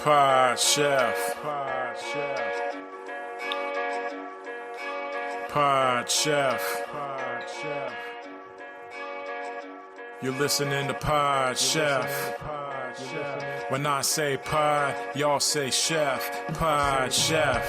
Pod Chef. Pod Chef. Pod Chef. Pod Chef. You're listening to Pod Chef. When I say pod, y'all say chef. Pod Chef.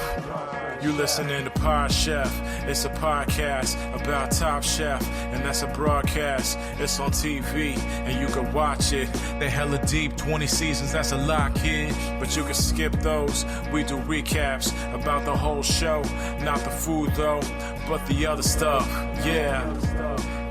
You listening to Pod Chef. It's a podcast about Top Chef, and that's a broadcast. It's on TV, and you can watch it. They hella deep, 20 seasons, that's a lot, kid. But you can skip those. We do recaps about the whole show. Not the food, though, but the other stuff. Yeah.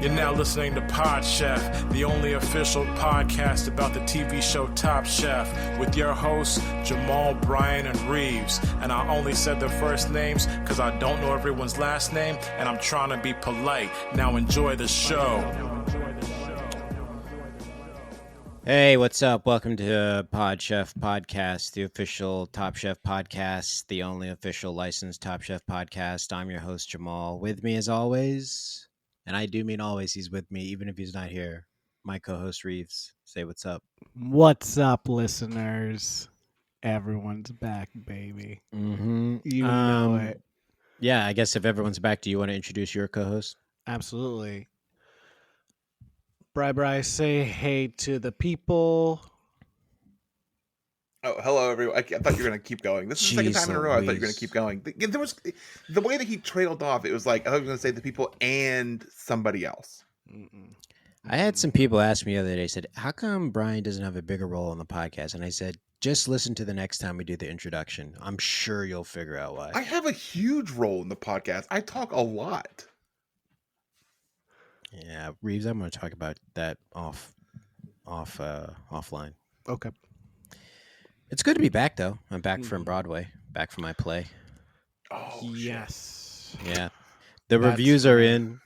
You're now listening to Pod Chef, the only official podcast about the TV show Top Chef, with your hosts, Jamal, Brian, and Reeves. And I only said their first names because I don't know everyone's last name, and I'm trying to be polite. Now enjoy the show. Hey, what's up? Welcome to Pod Chef Podcast, the official Top Chef podcast, the only official licensed Top Chef podcast. I'm your host, Jamal. With me, as always... And I do mean always, he's with me, even if he's not here. My co-host, Reeves. Say what's up. What's up, listeners? Everyone's back, baby. Mm-hmm. You know it. Yeah, I guess if everyone's back, do you want to introduce your co-host? Absolutely. Bri, say hey to the people. Oh, hello, everyone. I thought you were going to keep going. This is the second time in a row I thought you were going to keep going. There was the way that he trailed off, it was like, I thought he was going to say the people and somebody else. I had some people ask me the other day, said, how come Brian doesn't have a bigger role on the podcast? And I said, just listen to the next time we do the introduction. I'm sure you'll figure out why. I have a huge role in the podcast. I talk a lot. Yeah, Reeves, I'm going to talk about that offline. Okay. It's good to be back, though. I'm back from Broadway, back from my play. Oh, yes. Yeah. The reviews are in.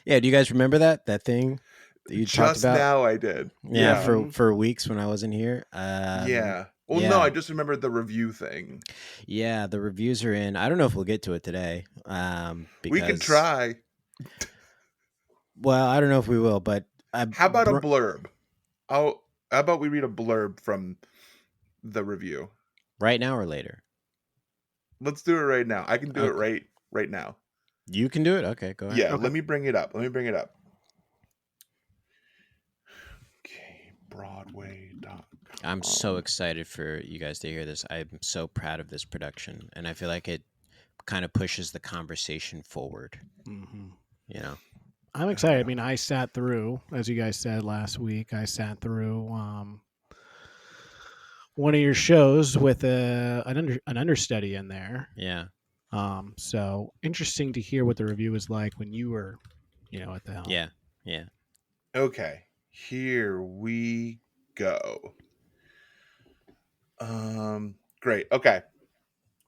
Yeah, do you guys remember that thing that you talked about? Just now I did. Yeah, for weeks when I wasn't here. Yeah. Well, no, I just remembered the review thing. Yeah, the reviews are in. I don't know if we'll get to it today. Because, we can try. Well, I don't know if we will, but... How about a blurb? How about we read a blurb from the review? Right now or later? Let's do it right now. I can do it right now. You can do it? Okay, go ahead. Yeah, okay. Let me bring it up. Okay, Broadway.com. I'm so excited for you guys to hear this. I'm so proud of this production, and I feel like it kind of pushes the conversation forward. Mm-hmm. You know? I'm excited. I mean, I sat through, as you guys said last week, one of your shows with an understudy in there. Yeah. So interesting to hear what the review was like when you were, at the helm. Yeah. Okay, here we go. Great. Okay,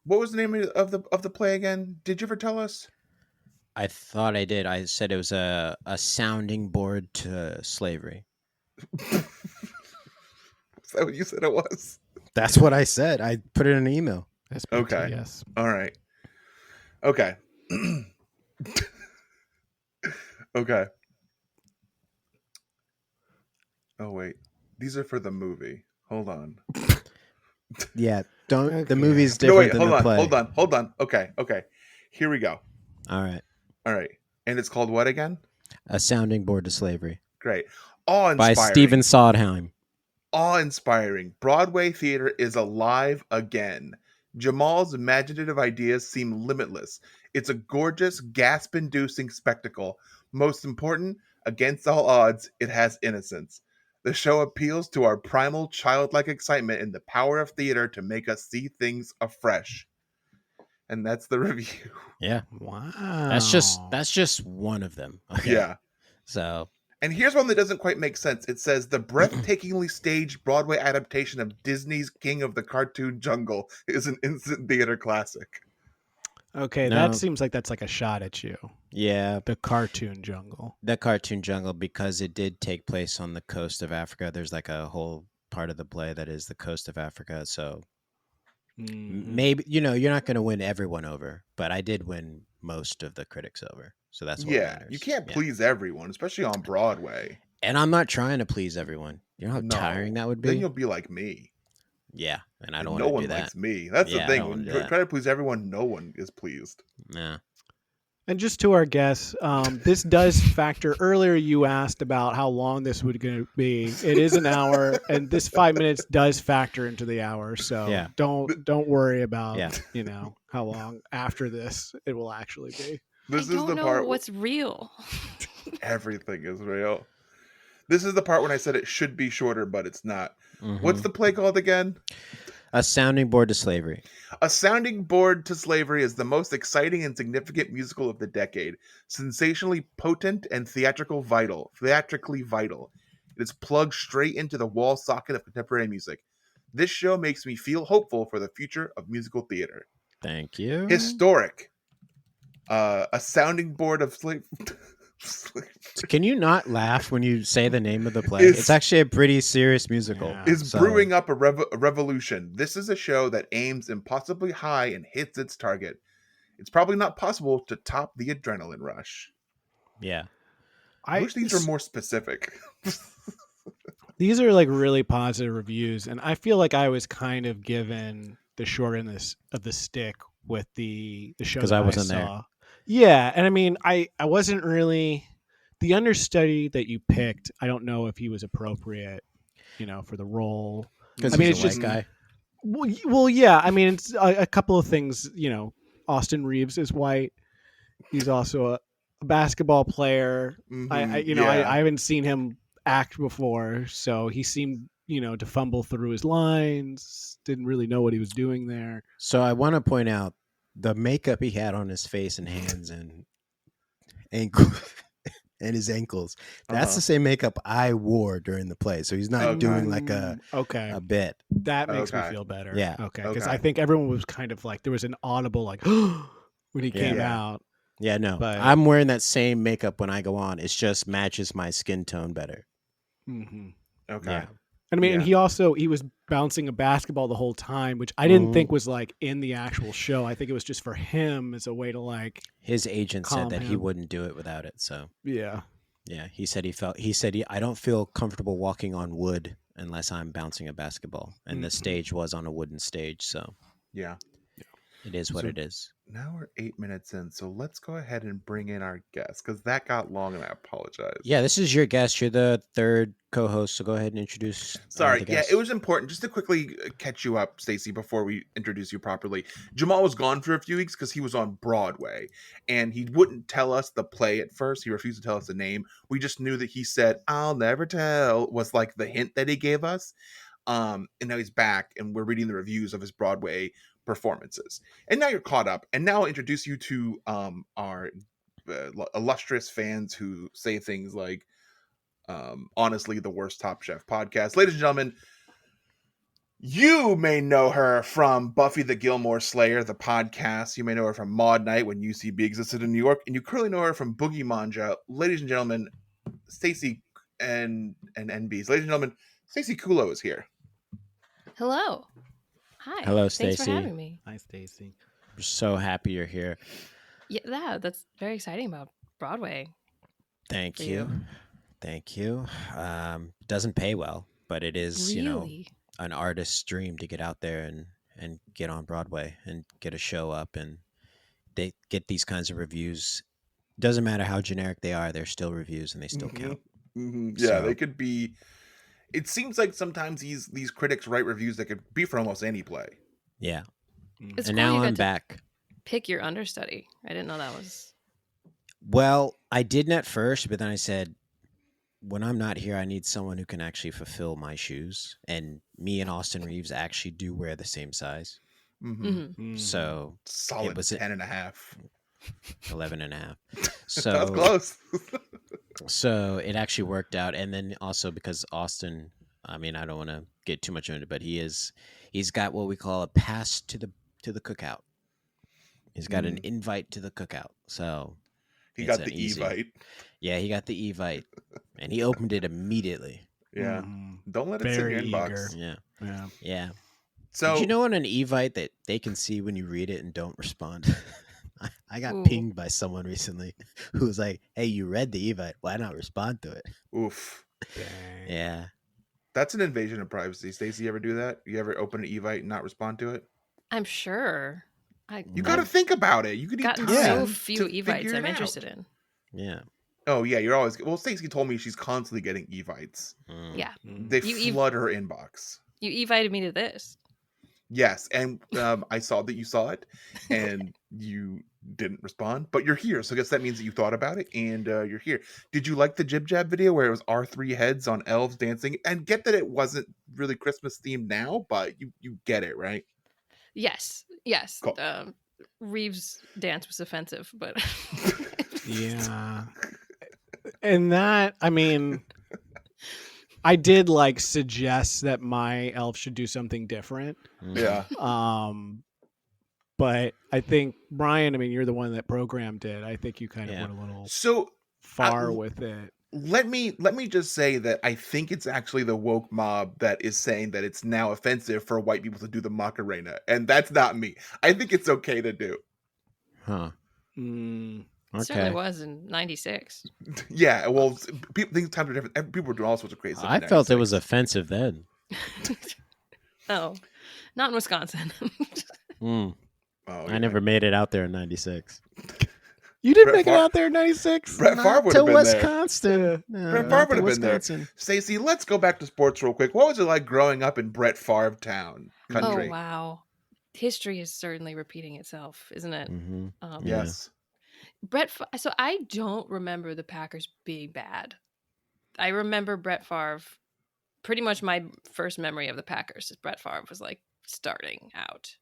what was the name of the play again? Did you ever tell us? I thought I did. I said it was a sounding board to slavery. Is that what you said it was? That's what I said. I put it in an email. Okay. Yes. All right. Okay. Okay. Oh, wait. These are for the movie. Hold on. Yeah. The movie's different than the play. Hold on. Okay. Here we go. All right. And it's called what again? A sounding board to slavery. Great. Awe-inspiring. By Stephen Sondheim. Awe-inspiring. Broadway theater is alive again. Jamal's imaginative ideas seem limitless. It's a gorgeous, gasp-inducing spectacle. Most important, against all odds, it has innocence. The show appeals to our primal, childlike excitement in the power of theater to make us see things afresh. And that's the review. Yeah. Wow. That's just one of them. Okay. Yeah. So. And here's one that doesn't quite make sense. It says the breathtakingly staged Broadway adaptation of Disney's King of the Cartoon Jungle is an instant theater classic. Okay, that seems like that's like a shot at you. Yeah. The cartoon jungle. The cartoon jungle, because it did take place on the coast of Africa. There's like a whole part of the play that is the coast of Africa. So maybe, you're not going to win everyone over, but I did win most of the critics over. So that's what matters. You can't please everyone, especially on Broadway. And I'm not trying to please everyone. You know how No. tiring that would Then be? you'll be like me. Yeah, and I don't No want to one do that. likes me. That's the Yeah, I thing. don't When wanna you do that. try to please everyone, no one is pleased. Yeah. And just to our guests, this does factor. Earlier, you asked about how long this would going to be. It is an hour, and this 5 minutes does factor into the hour. So Yeah. don't worry about Yeah. how long after this it will actually be. This I is don't the know part. what's real. Everything is real. This is the part when I said it should be shorter, but it's not. What's Mhm. the play called again? A sounding board to slavery. A Sounding Board to Slavery is the most exciting and significant musical of the decade. Sensationally potent and theatrically vital. It is plugged straight into the wall socket of contemporary music. This show makes me feel hopeful for the future of musical theater. Thank you. Historic. A Sounding Board of Slavery. Can you not laugh when you say the name of the play? Is- It's actually a pretty serious musical. Yeah. is So- brewing up a revolution. This is a show that aims impossibly high and hits its target. It's probably not possible to top the adrenaline rush. Yeah. I wish these were more specific. These are like really positive reviews, and I feel like I was kind of given the short end of the stick with the show 'Cause that I wasn't there. saw. Yeah, and I mean, I wasn't really the understudy that you picked. I don't know if he was appropriate, for the role. Because I mean, he's it's a just white guy. well, yeah. I mean, it's a couple of things. Austin Reeves is white. He's also a basketball player. I haven't seen him act before, so he seemed to fumble through his lines. Didn't really know what he was doing there. So I want to point out the makeup he had on his face and hands and ankle and his ankles. That's the same makeup I wore during the play. So he's not Okay. doing like a bit. That makes me Okay. feel better. Yeah. Okay. Because Okay. I think everyone was kind of like there was an audible like when he came Yeah. out. Yeah, no. But- I'm wearing that same makeup when I go on. It just matches my skin tone better. Mm-hmm. Okay. Yeah. And I mean, Yeah. and he was bouncing a basketball the whole time, which I didn't Mhm. think was like in the actual show. I think it was just for him as a way to like, His agent said Calm that he him. wouldn't do it without it. So yeah. yeah, he said I don't feel comfortable walking on wood unless I'm bouncing a basketball. And the Mhm. stage was on a wooden stage, so Yeah. it is what So- it is. Now we're 8 minutes in, so let's go ahead and bring in our guest because that got long, and I apologize. Yeah, this is your guest. You're the third co-host, so go ahead and introduce. Sorry, the yeah, guest. it was important just to quickly catch you up, Stacey, before we introduce you properly. Jamal was gone for a few weeks because he was on Broadway, and he wouldn't tell us the play at first. He refused to tell us the name. We just knew that he said, "I'll never tell," was like the hint that he gave us. And now he's back, and we're reading the reviews of his Broadway performances. And now you're caught up, and now I'll introduce you to our illustrious fans who say things like, honestly, the worst Top Chef podcast. Ladies and gentlemen, you may know her from Buffy the Gilmore Slayer, the podcast. You may know her from Maud Night when UCB existed in New York, and you currently know her from Boogie Manja. Ladies and gentlemen, Stacey and NBs. Ladies and gentlemen, Stacey Kulow is here. Hello. Hi. Hello, Thanks Stacey. for having me. Hi, Stacey. We're so happy you're here. Yeah, that's very exciting about Broadway. Thank For you. you. Thank you. Doesn't pay well, but it is, Really? an artist's dream to get out there and get on Broadway and get a show up, and they get these kinds of reviews. Doesn't matter how generic they are, they're still reviews and they still count. Yeah, So- they could be. It seems like sometimes these critics write reviews that could be for almost any play. Yeah. It's And cool now you got I'm to back. pick your understudy. I didn't know that was. Well, I didn't at first, but then I said, when I'm not here, I need someone who can actually fulfill my shoes. And me and Austin Reeves actually do wear the same size. Mm-hmm. So Solid was 10 and a half. 11 and a half. That's So close. So it actually worked out. And then also because Austin, I mean, I don't want to get too much into it, but he's got what we call a pass to the cookout. He's got an invite to the cookout. So He it's got the an easy- Evite. Yeah, he got the Evite and he opened it immediately. Yeah. Mhm. Don't let it sit in your Very inbox. eager. Yeah. Yeah. Yeah. So Did you know on an Evite that they can see when you read it and don't respond? I got Ooh. pinged by someone recently who was like, "Hey, you read the Evite. Why not respond to it?" oof. Dang. Yeah. That's an invasion of privacy. Stacey, you ever do that? You ever open an Evite and not respond to it? I'm sure. You got to I've think about it. You could need gotten time so Yeah. few to evites figure I'm it interested out. in. Yeah. Oh yeah, you're always. Well, Stacey told me she's constantly getting Evites. Yeah. They You flood her inbox. You evited me to this. Yes, and I saw that you saw it, and you didn't respond, but you're here, so I guess that means that you thought about it, and you're here. Did you like the Jib Jab video where it was our three heads on elves dancing? And get that it wasn't really Christmas themed now, but you get it, right? Yes. Cool. Reeves' dance was offensive, but Yeah. And that, I mean, I did like suggest that my elf should do something different. Yeah. But I think Brian, I mean, you're the one that programmed it. I think you kind of Yeah. went a little So far with it. let me just say that I think it's actually the woke mob that is saying that it's now offensive for white people to do the Macarena, and that's not me. I think it's okay to do. Huh. Mm, it certainly Okay. was in '96. Yeah, well, people think times are different. People were doing all sorts of crazy stuff. I in felt it 96. was offensive then. Oh, not in Wisconsin. Mm. Oh, I yeah. never made it out there in '96. you didn't Brett make it Favre- out there in '96. Brett Favre Not would to have been there. Wisconsin. Brett Not Favre to would have been there. Wisconsin. Stacey, let's go back to sports real quick. What was it like growing up in Brett Favre town country? Oh wow, history is certainly repeating itself, isn't it? Mm-hmm. Yeah. Yes. So I don't remember the Packers being bad. I remember Brett Favre. Pretty much my first memory of the Packers is Brett Favre was like starting out.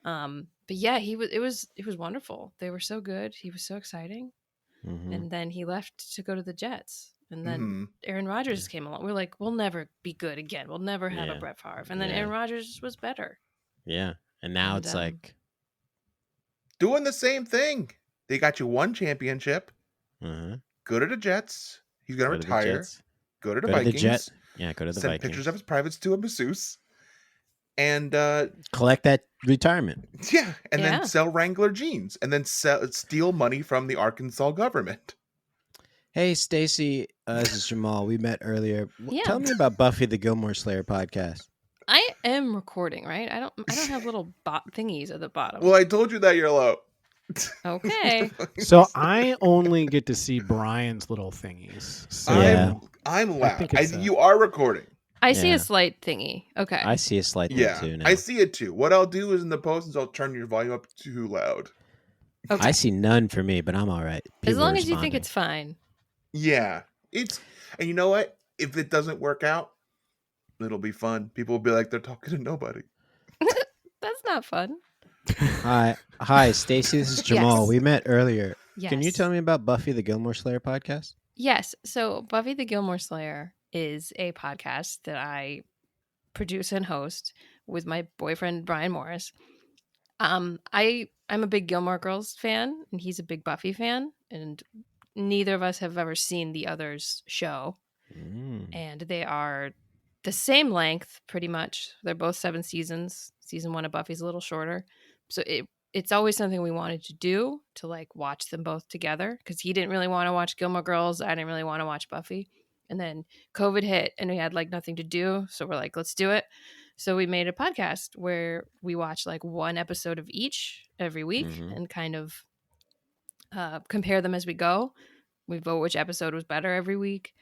But yeah, it was wonderful. They were so good. He was so exciting. Mm-hmm. And then he left to go to the Jets. And then Mhm. Aaron Rodgers came along. We're like, we'll never be good again. We'll never have a Yeah. Brett Favre. And then Yeah. Aaron Rodgers was better. Yeah. And now And, it's like, Doing the same thing. They got you one championship. uh-huh. Go to the Jets. He's gonna Go to the retire. Jets. Go to the Go to the Vikings. Jet. Yeah, go to the Send Vikings. pictures of his privates to a masseuse. And Collect that retirement. yeah, and Yeah. then sell Wrangler jeans, and then steal money from the Arkansas government. Hey, Stacey, this is Jamal. We met earlier. Yeah. Tell me about Buffy the Gilmore Slayer podcast. I am recording, right? I don't have little thingies at the bottom. Well, I told you that you're low. Okay. so I only get to see Brian's little thingies. So Yeah. I'm I loud. think it's, You are recording. I see Yeah. a slight thingy. Okay. I see a slight Yeah, thing too now. I see it too. What I'll do is in the post is I'll turn your volume up too loud. Okay. I see none for me, but I'm all right. As People long are as you think responding. it's fine. Yeah, and you know what? If it doesn't work out, it'll be fun. People will be like they're talking to nobody. That's not fun. Hi, Stacey. This is Jamal. Yes. We met earlier. Yes. Can you tell me about Buffy the Gilmore Slayer podcast? Yes. So Buffy the Gilmore Slayer is a podcast that I produce and host with my boyfriend Brian Morris. I'm a big Gilmore Girls fan, and he's a big Buffy fan, and neither of us have ever seen the other's show. And they are the same length, pretty much. They're both 7 seasons. Season 1 of Buffy's a little shorter, so it's always something we wanted to do, to like watch them both together, because he didn't really want to watch Gilmore Girls. I didn't really want to watch Buffy. And then COVID hit and we had like nothing to do. So we're like, let's do it. So we made a podcast where we watch like one episode of each every week and kind of compare them as we go. We vote which episode was better every week.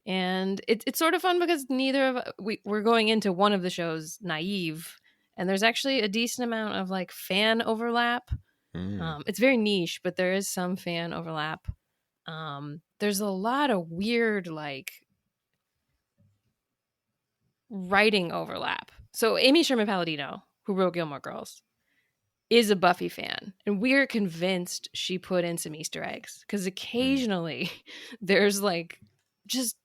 And it's sort of fun because we're going into one of the shows naive. And there's actually a decent amount of like fan overlap. It's very niche, but there is some fan overlap. There's a lot of weird like writing overlap. So Amy Sherman Palladino, who wrote Gilmore Girls, is a Buffy fan, and we're convinced she put in some Easter eggs, because occasionally there's like just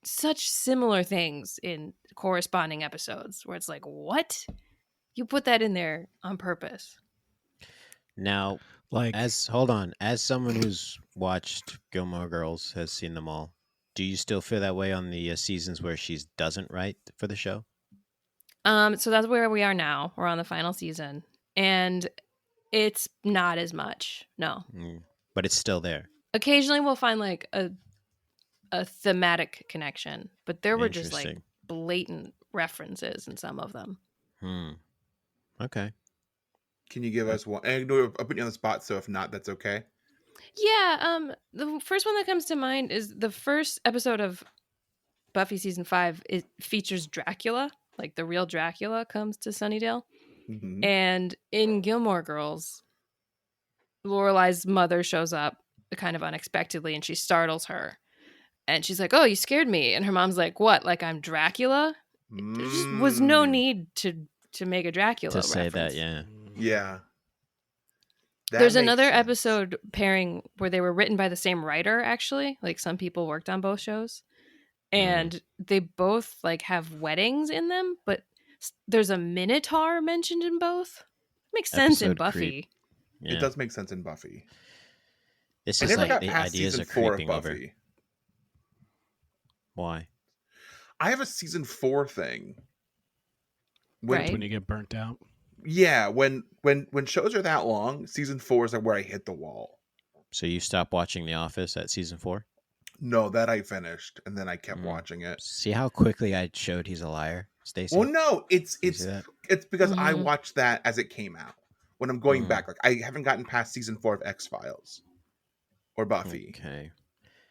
such similar things in corresponding episodes where it's like, what? You put that in there on purpose. Now, like, as someone who's watched Gilmore Girls, has seen them all, do you still feel that way on the seasons where she doesn't write for the show? So that's where we are now. We're on the final season, and it's not as much. No. But it's still there. Occasionally we'll find like a a thematic connection, but there were just like Interesting. blatant references in some of them. Okay. Can you give us one? And I'll put you on the spot, so if not, that's okay. Yeah, the first one that comes to mind is the first episode of Buffy season 5. It features Dracula, like the real Dracula comes to Sunnydale. Mm-hmm. And in Gilmore Girls, Lorelai's mother shows up kind of unexpectedly and she startles her. And she's like, "Oh, you scared me." And her mom's like, "What? Like I'm Dracula?" There just was no need to make a Dracula To say reference. that, yeah. Yeah. There's another episode pairing where they were written by the same writer, actually. Like some people worked on both shows. And they both like have weddings in them, but there's a Minotaur mentioned in both. Makes sense in Episode Buffy. creep. Yeah. It does make sense in Buffy. This I is never like got the past ideas season are 4 of creeping over. Buffy. Why? I have a season 4 thing. Right. When you get burnt out. Yeah, when shows are that long, season 4 is like where I hit the wall. So you stopped watching The Office at season 4? No, that I finished, and then I kept watching it. See how quickly I showed he's a liar, Stacey? Well, no, it's You see that? because I Mhm. watched that as it came out. When I'm going back, like I haven't gotten past season 4 of X-Files or Buffy. Okay.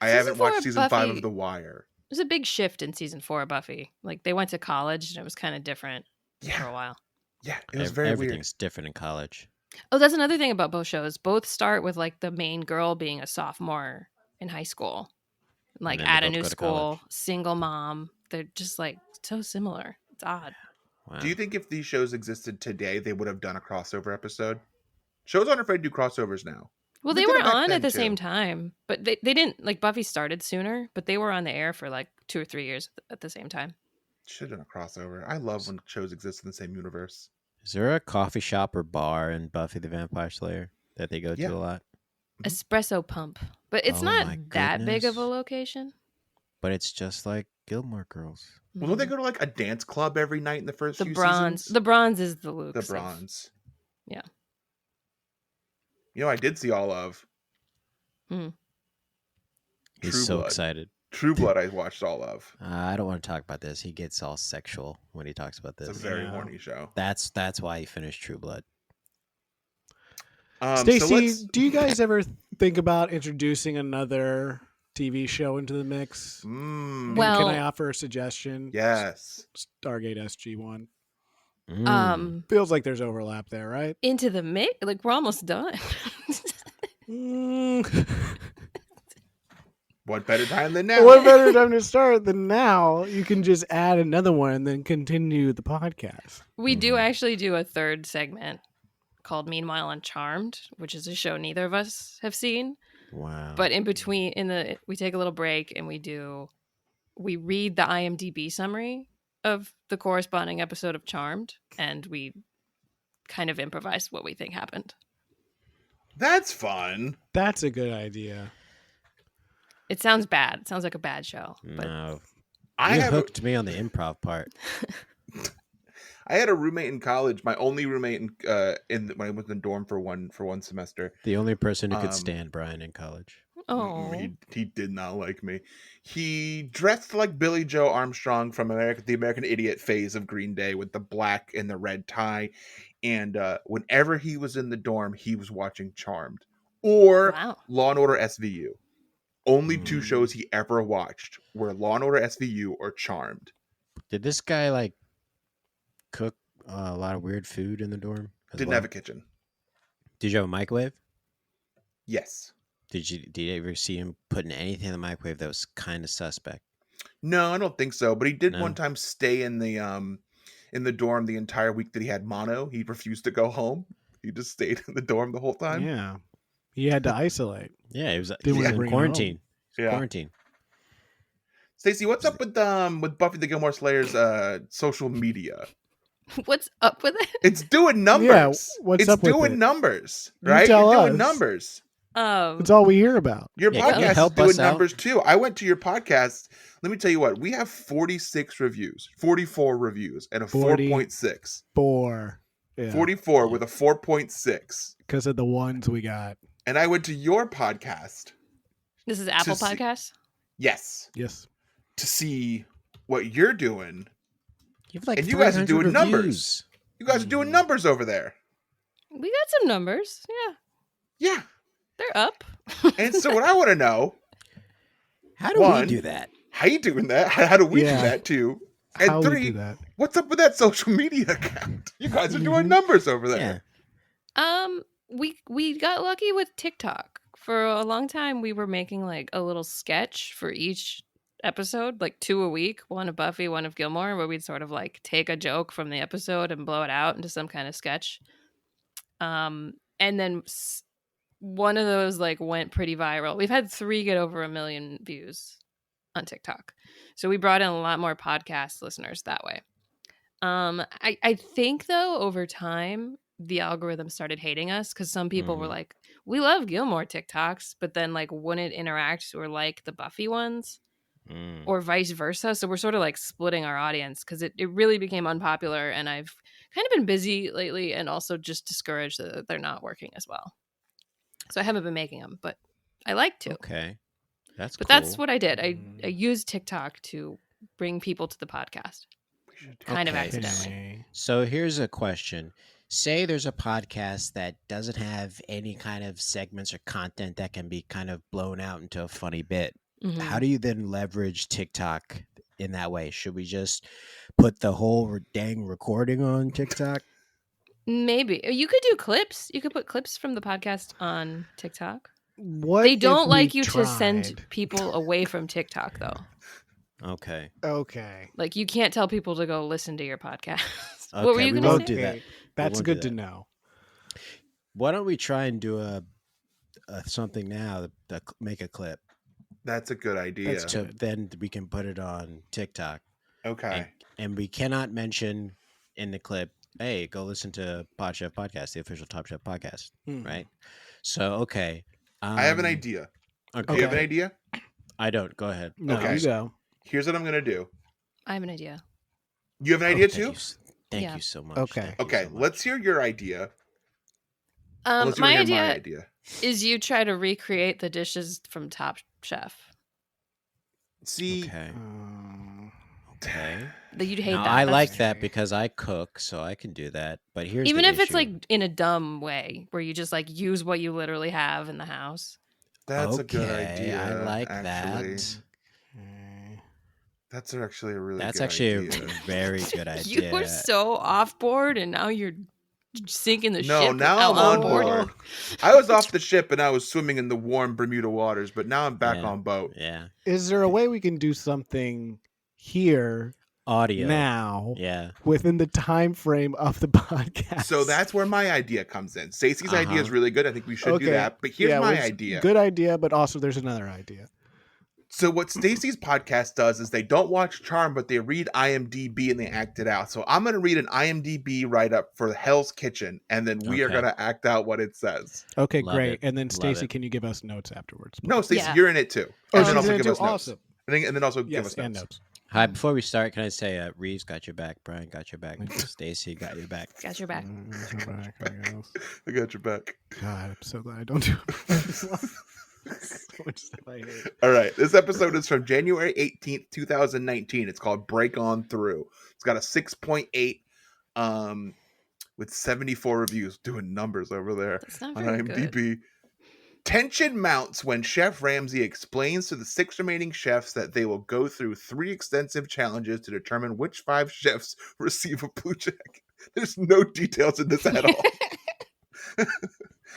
I Season haven't 4 watched of season 5 Buffy- of The Wire. There's a big shift in season 4 of Buffy. Like they went to college and it was kind of different for a Yeah, while. yeah, it was very weird. Everything's different in college. Oh, that's another thing about both shows. Both start with like the main girl being a sophomore in high school. Like then they at a both new go to school, college. single mom. They're just like so similar. It's odd. Wow. Do you think if these shows existed today, they would have done a crossover episode? Shows aren't afraid to do crossovers now. Well, They they did were it back on then, at the too. same time, but they didn't like Buffy started sooner, but they were on the air for like 2 or 3 years at the same time. Should have done a crossover. I love when shows exist in the same universe. Is there a coffee shop or bar in Buffy the Vampire Slayer that they go Yeah. to a lot? Espresso Pump, but it's Oh not my that big of a goodness. location. But it's just like Gilmore Girls. Well, don't they go to like a dance club every night in the first The few bronze, seasons? the bronze is the Luke. The bronze. Yeah. You know, I did see all of He's True so Blood. excited. True Blood. I watched all of. I don't want to talk about this. He gets all sexual when he talks about It's this. a very Yeah. horny show. That's why he finished True Blood. So Stacey, let's- do you guys ever think about introducing another TV show into the mix? Mm, Well- Can I offer a suggestion? yes. Stargate SG-1. Feels like there's overlap there, right? Into the mix, like we're almost done. What better time than now? What better time to start than now? You can just add another one and then continue the podcast. We do actually do a third segment called Meanwhile Uncharmed, which is a show neither of us have seen. Wow. But in between, we take a little break and we read the IMDb summary of the corresponding episode of Charmed, and we kind of improvise what we think happened. That's fun. That's a good idea. It sounds bad. It sounds like a bad show. But No. I You have. hooked me on the improv part. I had a roommate in college. My only roommate when I was in the dorm for one semester. The only person who could Um, stand Brian in college. oh, He did not like me. He dressed like Billy Joe Armstrong from the American Idiot phase of Green Day with the black and the red tie. And whenever he was in the dorm, he was watching Charmed or wow. Law and Order SVU. Only two Mm. shows he ever watched were Law and Order SVU or Charmed. Did this guy like cook a lot of weird food in the dorm? as Didn't well? have a kitchen. Did you have a microwave? Yes. Did you ever see him putting anything in the microwave that was kind of suspect? No, I don't think so. But he did No? one time stay in the dorm the entire week that he had mono. He refused to go home. He just stayed in the dorm the whole time. Yeah. He had to isolate. Yeah, he was Didn't wanna in bring it quarantine. Yeah. Quarantine. Stacey, what's up with Buffy the Gilmore Slayer's social media? What's up with it? It's doing numbers. what's it's up with doing it? numbers, You right? tell You're doing us. numbers. That's all we hear about. Your Yeah, can you podcast is help doing us out? numbers too. I went to your podcast. Let me tell you what. We have 46 reviews, 44 reviews, and a 40. 4.6. 4. Yeah. 44 with a 4.6. Because of the ones we got. And I went to your podcast. This is Apple see- Podcasts. Yes. To see what you're doing. You have like And you guys are 300 doing reviews. numbers. You guys are doing numbers over there. We got some numbers. Yeah. They're up. And so what I want to know, How do one, we do that? how you doing that? How do we do Yeah. that too? And How three, we do that? what's up with that social media account? You guys are doing numbers over there. We got lucky with TikTok. For a long time, we were making like a little sketch for each episode, like 2 a week, one of Buffy, one of Gilmore, where we'd sort of like take a joke from the episode and blow it out into some kind of sketch. And then one of those like went pretty viral. We've had 3 get over 1 million views on TikTok. So we brought in a lot more podcast listeners that way. I think though over time the algorithm started hating us because some people were like, we love Gilmore TikToks, but then like wouldn't interact or like the Buffy ones or vice versa. So we're sort of like splitting our audience because it really became unpopular, and I've kind of been busy lately and also just discouraged that they're not working as well. So I haven't been making them, but I like to. Okay. That's But cool. that's what I did. I used TikTok to bring people to the podcast. Kind of Okay. accidentally. So here's a question. Say there's a podcast that doesn't have any kind of segments or content that can be kind of blown out into a funny bit. Mhm. How do you then leverage TikTok in that way? Should we just put the whole dang recording on TikTok? Maybe. You could do clips. You could put clips from the podcast on TikTok. What They if don't we like you to tried? send people away from TikTok, though. Okay. Okay. Like, you can't tell people to go listen to your podcast. Okay, What were you we going to won't say? do that. That's won't do good to that. know. Why don't we try and do a something now to make a clip? That's a good idea. That's So then we can put it on TikTok. Okay. And we cannot mention in the clip, hey, go listen to Pod Chef Podcast, the official Top Chef podcast, right? So, okay. I have an idea. Okay. Do you have an idea? I don't. Go ahead. No, Okay. you go. Here's what I'm going to do. I have an idea. You have an idea too? Thank you so much. Okay. Thank you Okay, so much. let's hear your idea. Let's My hear idea, my idea. is you try to recreate the dishes from Top Chef. See, Okay. Okay. You'd hate Now, that. I That's- like that because I cook, so I can do that. But here's even the if it's issue. like in a dumb way where you just like use what you literally have in the house. that's a good Okay, idea. I like actually. that. That's actually a really That's good actually idea. a very good idea. You were so off board, and now you're sinking the No, ship. now out I'm on board. board. I was off the ship and I was swimming in the warm Bermuda waters, but now I'm back Yeah. on boat. Yeah. Is there a way we can do something here Audio. now Yeah. within the time frame of the podcast? So that's where my idea comes in. Stacey's idea is really good. I think we should do that. But here's Yeah, my which- idea. Good idea, but also there's another idea. So what Stacey's podcast does is they don't watch Charm, but they read IMDb and they act it out. So I'm going to read an IMDb write-up for Hell's Kitchen, and then we are Okay. going to act out what it says. Okay, Love great. it. And then Love Stacey, it. can you give us notes afterwards? No, Stacey, Yeah. you're in it too. Oh, And she's then also in it give too? us notes. Awesome. And then also give Yes, us and notes. notes. Hi, before we start, can I say Reeves got your back, Brian got your back, Stacey got your back. Got your back. I got your back. God, I'm so glad I don't do so much stuff I hate. All right. This episode is from January 18th, 2019. It's called Break On Through. It's got a 6.8 with 74 reviews. Doing numbers over there It's not on very IMDb. good. Tension mounts when Chef Ramsay explains to the 6 remaining chefs that they will go through 3 extensive challenges to determine which 5 chefs receive a blue check. There's no details in this at all.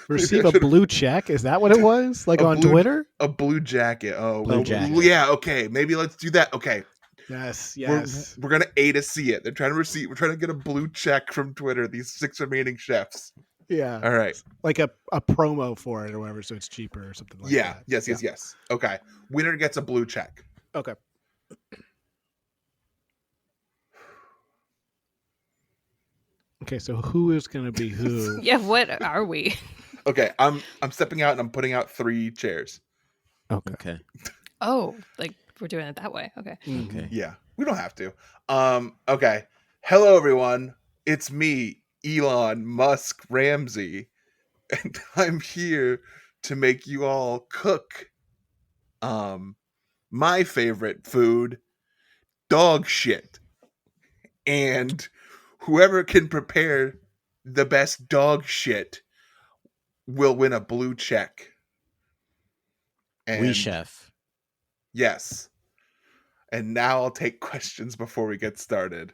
Receive a blue check? Is that what it was? Like A on blue- Twitter? A blue jacket. Oh, Blue well, jacket. yeah. Okay, maybe let's do that. Okay, Yes, we're, yes. we're gonna A to see it. They're trying to receive. We're trying to get a blue check from Twitter. These 6 remaining chefs. Yeah. All right. Like a promo for it or whatever, so it's cheaper or something like Yeah. that. Yes. Okay. Winner gets a blue check. Okay. Okay, so who is going to be who? Yeah, what are we? Okay. I'm stepping out and I'm putting out 3 chairs. Okay. Oh, like we're doing it that way. Okay. Okay. Yeah. We don't have to. Okay. Hello, everyone. It's me, Elon Musk Ramsey, and I'm here to make you all cook my favorite food, dog shit. And whoever can prepare the best dog shit will win a blue check. We chef. Yes. And now I'll take questions before we get started.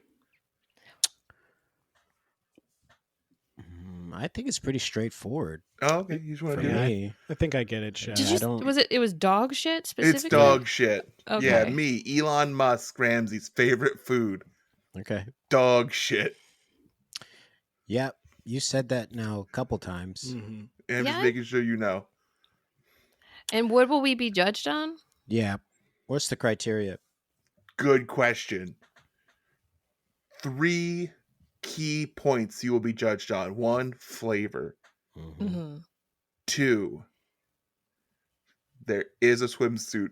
I think it's pretty straightforward. Oh, okay. You just want For to do that? me. I think I get it, Chef. Did I you? don't- It was dog shit specifically? It's dog shit. Okay. Yeah, me, Elon Musk, Ramsey's favorite food. Okay. Dog shit. Yep. You said that now a couple times. Mm-hmm. And I'm Yeah. just making sure you know. And what will we be judged on? Yeah. What's the criteria? Good question. 3 key points you will be judged on. 1, flavor. Mhm. Mm-hmm. 2, there is a swimsuit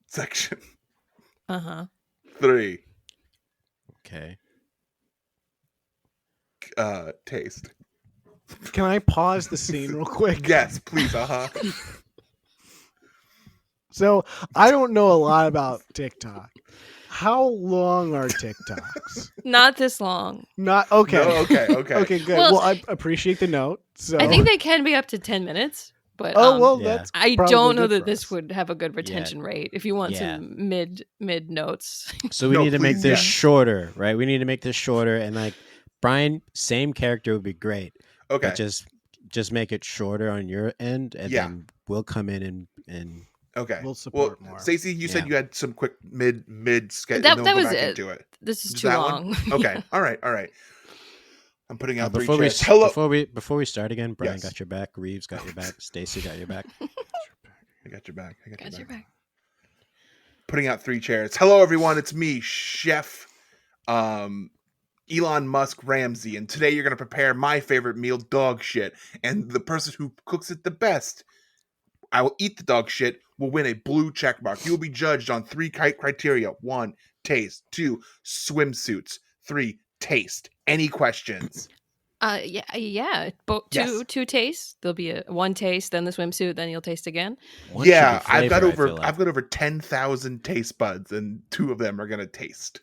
section. Uh-huh. 3, Okay. taste. Can I pause the scene real quick? Yes, please. So I don't know a lot about TikTok. How long are TikToks? Not this long. Not okay. No, okay. Okay, good. Well- Well, I appreciate the note. So I think they can be up to 10 minutes, but Oh well, Yeah. that's I probably don't know good that for this us. would have a good retention rate. If you want Yeah. some mid notes. So we No, need to make please, this yeah. shorter, right? We need to make this shorter, and like Brian, same character would be great, Okay. but just make it shorter on your end, and Yeah. then we'll come in and Okay. We'll support well, more. Stacey, you said Yeah. you had some quick mid sketch. That- and then that we'll was go back it. into it. This is Just too that long. one? Okay. All right. I'm putting out 3 before we chairs. Hello. before we start again, Brian Yes. got your back, Reeves got your back, Stacey got your back. I got your back. Got your back. Putting out 3 chairs. Hello, everyone. It's me, Chef Elon Musk Ramsey, and today you're going to prepare my favorite meal, dog shit. And the person who cooks it the best, I will eat the dog shit, will win a blue check mark. You will be judged on 3 criteria. 1, taste. 2, swimsuits. 3, taste. Any questions? Yeah. Yes. Two tastes. There'll be one taste, then the swimsuit, then you'll taste again. One should be I've got flavor, I feel like. I've got over 10,000 taste buds, and 2 of them are gonna taste.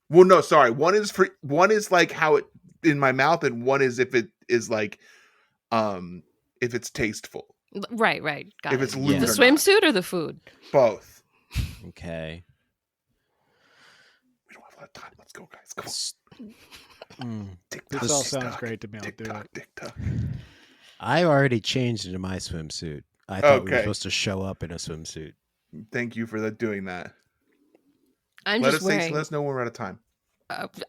Well, no, sorry. One is like how it in my mouth, and one is if it is like, if it's tasteful. Right. Got If it. it's lewd The or not. swimsuit or the food? Both. Okay. We don't have a lot of time. Let's go, guys. Come on. Tick This tock, all tick sounds tock, great to me. I'll tick do tock, it. tick tock. I already changed into my swimsuit. I thought we were Okay. supposed to show up in a swimsuit. Thank you for doing that. I'm Let just us wearing. let us know when we're out of time.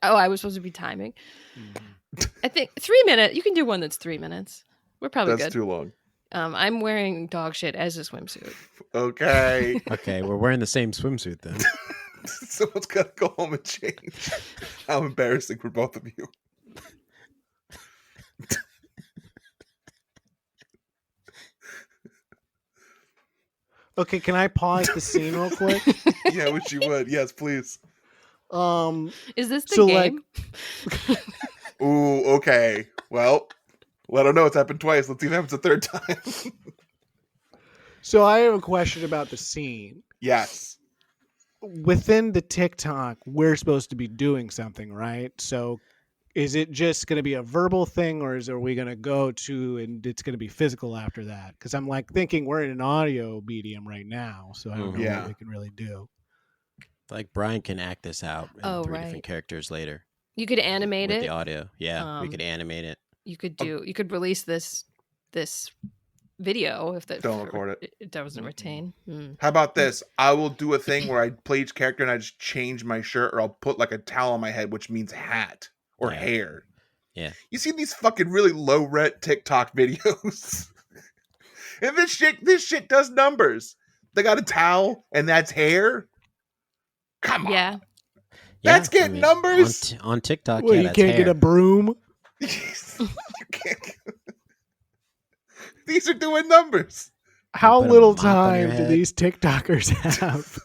I was supposed to be timing. Mhm. I think 3 minutes. You can do one that's 3 minutes. We're probably That's good. too long. I'm wearing dog shit as a swimsuit. Okay. Okay, we're wearing the same swimsuit then. Someone's got to go home and change. How embarrassing for both of you. Okay, can I pause the scene real quick? Yeah, wish you would. Yes, please. Is this the So, like- game? Ooh, okay. Well, let her know it's happened twice. Let's see if it happens a third time. So I have a question about the scene. Yes. Within the TikTok, we're supposed to be doing something, right? So is it just going to be a verbal thing, or are we going to go to and it's going to be physical after that? Because I'm like thinking we're in an audio medium right now, so I don't know Yeah. what we can really do. Like Brian can act this out in Oh, 3 right. different characters later You could animate with it. the audio. Yeah, we Um, could animate it. You could do. You could release this video if that Don't record it. It doesn't retain. How about this? I will do a thing where I play each character and I just change my shirt, or I'll put like a towel on my head, which means hat or Yeah. hair. Yeah. You see these fucking really low rent TikTok videos. And this shit does numbers. They got a towel and that's hair. Come on. Yeah. That's getting numbers. on TikTok. Well, yeah, you that's can't get hair. a broom. You can't get- These are doing numbers. How put a little mop on your time do head. these TikTokers have?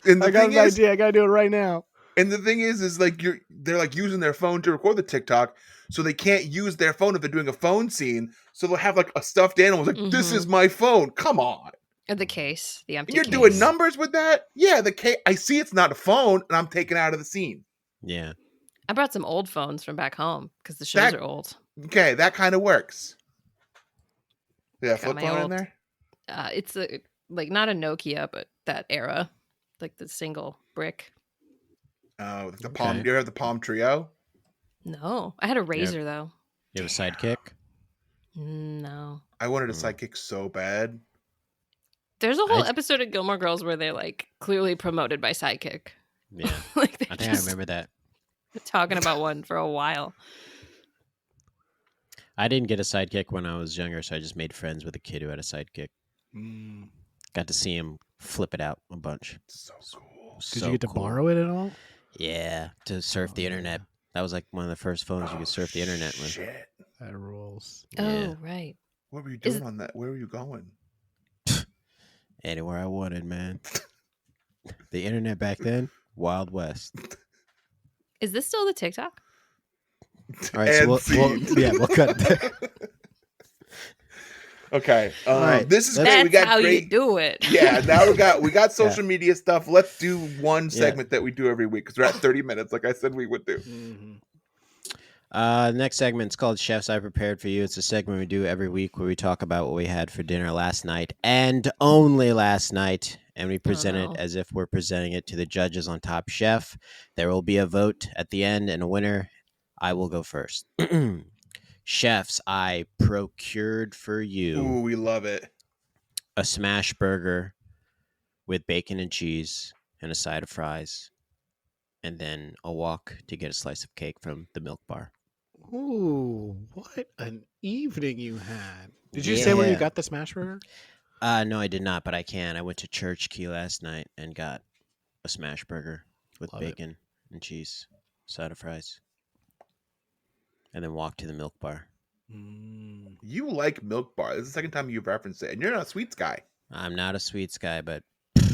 And the I got thing an is, idea. I got to do it right now. and the thing is like they're like using their phone to record the TikTok, so they can't use their phone if they're doing a phone scene. So they'll have like a stuffed animal. Like, this Mhm. is my phone. Come on. The case, the empty You're case. doing numbers with that? Yeah, the case. I see it's not a phone, and I'm taking it out of the scene. Yeah. I brought some old phones from back home because the shows That- are old. Okay, that kind of works. Yeah, Got flip my phone in old- there. It's like not a Nokia, but that era, like the single brick. Oh, the Palm. Okay. Do you have the Palm Trio? No, I had a razor though. You have a sidekick? No. I wanted a Hmm. sidekick so bad. There's a whole I- episode of Gilmore Girls where they're like clearly promoted by Sidekick. Yeah. Like they're I think just I remember that. talking about one for a while. I didn't get a sidekick when I was younger, so I just made friends with a kid who had a sidekick. Got to see him flip it out a bunch. So cool. Did you get to borrow it at all? Yeah, to surf the internet. That was like one of the first phones you could surf the internet with. Shit. That rules. Yeah. Oh, right. What were you Is- doing on that? Where were you going? Anywhere I wanted, man. The internet back then, Wild West. Is this still the TikTok? All right, so we'll cut there. Okay. All right. This is great. That's We got how great. you do it. Yeah. Now we got social media stuff. Let's do one Yeah. segment that we do every week because we're at 30 minutes, like I said we would do. Next segment's called Chefs I Prepared for You. It's a segment we do every week where we talk about what we had for dinner last night and only last night, and we present no. it as if we're presenting it to the judges on Top Chef. There will be a vote at the end and a winner. I will go first. Chefs, I procured for you Ooh, we love it. a smash burger with bacon and cheese and a side of fries, and then a walk to get a slice of cake from the milk bar. Ooh, what an evening you had. Did you say where you Yeah. got the smash burger? No, I did not, but I can. I went to Church Key last night and got a smash burger with Love it. bacon and cheese, side of fries, and then walked to the milk bar. You like Milk Bar. This is the second time you've referenced it, and you're not a sweets guy. I'm not a sweets guy, but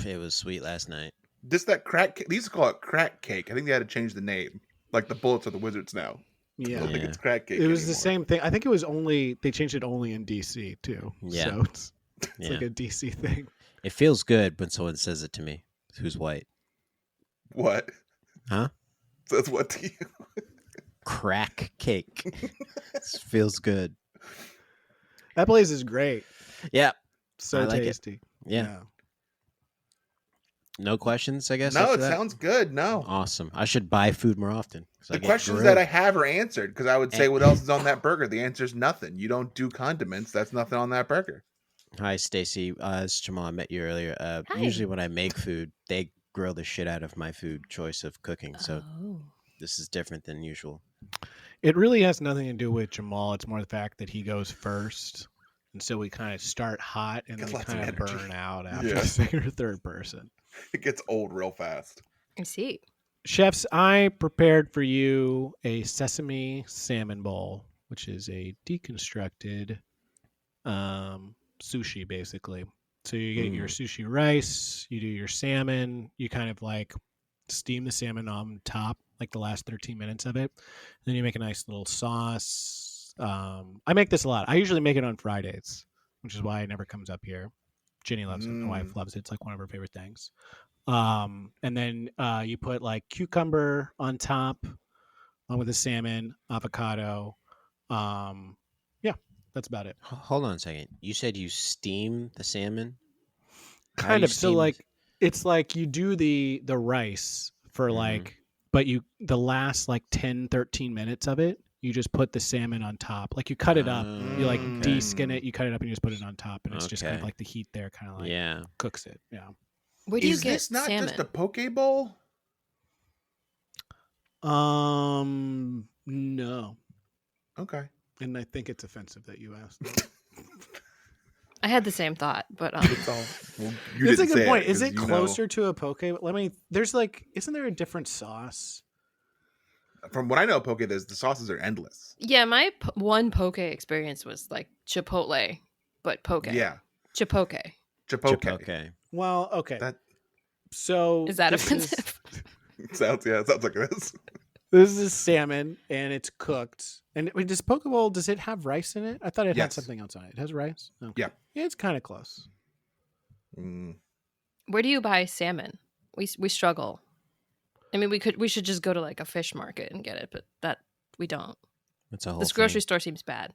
it was sweet last night. This that crack. They used to call it crack cake. I think they had to change the name. Like the Bullets are the Wizards now. I Yeah. don't think Yeah. it's crack cake. It was the anymore. same thing. I think it was they changed it only in DC too. Yeah. So it's Yeah. like a DC thing. It feels good when someone says it to me who's white. What? Huh? Says what to you? Crack cake. It feels good. That place is great. Yeah. So I like it. tasty. Yeah. No questions, I guess? No, after it that? sounds good. No. Awesome. I should buy food more often. 'cause I The get questions grilled. that I have are answered because I would say, what else is on that burger? The answer is nothing. You don't do condiments. That's nothing on that burger. Hi, Stacey. This is Jamal. I met you earlier. Hi. Usually when I make food, they grill the shit out of my food choice of cooking. So Oh. this is different than usual. It really has nothing to do with Jamal. It's more the fact that he goes first. And so we kind of start hot and then Gets we lots of kind of energy. burn out after Yeah. the second or third person. It gets old real fast. I see. Chefs, I prepared for you a sesame salmon bowl, which is a deconstructed sushi, basically. So you get your sushi rice, you do your salmon, you kind of like steam the salmon on top, like the last 13 minutes of it. Then you make a nice little sauce. I make this a lot. I usually make it on Fridays, which is why it never comes up here. Jenny loves it. My wife loves it. It's like one of her favorite things. And then you put like cucumber on top, along with the salmon, avocado. Yeah, that's about it. Hold on a second. You said you steam the salmon? How do Kind you of. So steam like, it's like you do the rice for like, but the last like 10, 13 minutes of it, you just put the salmon on top. Like you cut it up, you like okay. de-skin it, you cut it up and you just put it on top. And it's just kind of Okay. like the heat there kind of like Yeah. cooks it. Yeah. Where do you Is get this not salmon? just a poke bowl? No. Okay. And I think it's offensive that you asked. I had the same thought, but It's all. Well, you That's a didn't good say point. it Is 'cause it you know. closer to a poke? Let me. There's like, isn't there a different sauce? From what I know, poke, the sauces are endless. yeah, my one poke experience was like Chipotle, but poke. Yeah. Chipotle. Chipotle. Okay. Well, okay. That So Is that this offensive? sounds like it is. This is salmon, and it's cooked. And wait, does poke bowl? Does it have rice in it? I thought it had Yes. something else on it. It has rice. Okay. Yeah. It's kind of close. Where do you buy salmon? We struggle. I mean, we should just go to like a fish market and get it, but that we don't. It's a whole This grocery thing. store seems bad.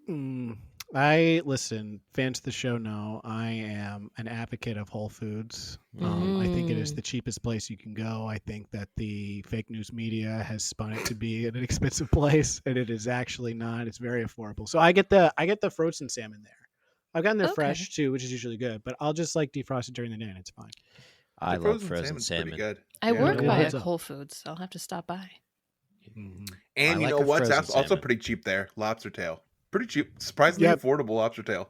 Fans of the show know I am an advocate of Whole Foods. I think it is the cheapest place you can go. I think that the fake news media has spun it to be an expensive place, and it is actually not. It's very affordable. So I get the frozen salmon there. I've gotten their fresh too, which is usually good, but I'll just like defrost it during the day and it's fine. I love frozen salmon. Pretty good. I work by holds up. Whole Foods, so I'll have to stop by. And I you like know a what's frozen also salmon. pretty cheap there? Lobster tail. Pretty cheap. Surprisingly affordable lobster tail.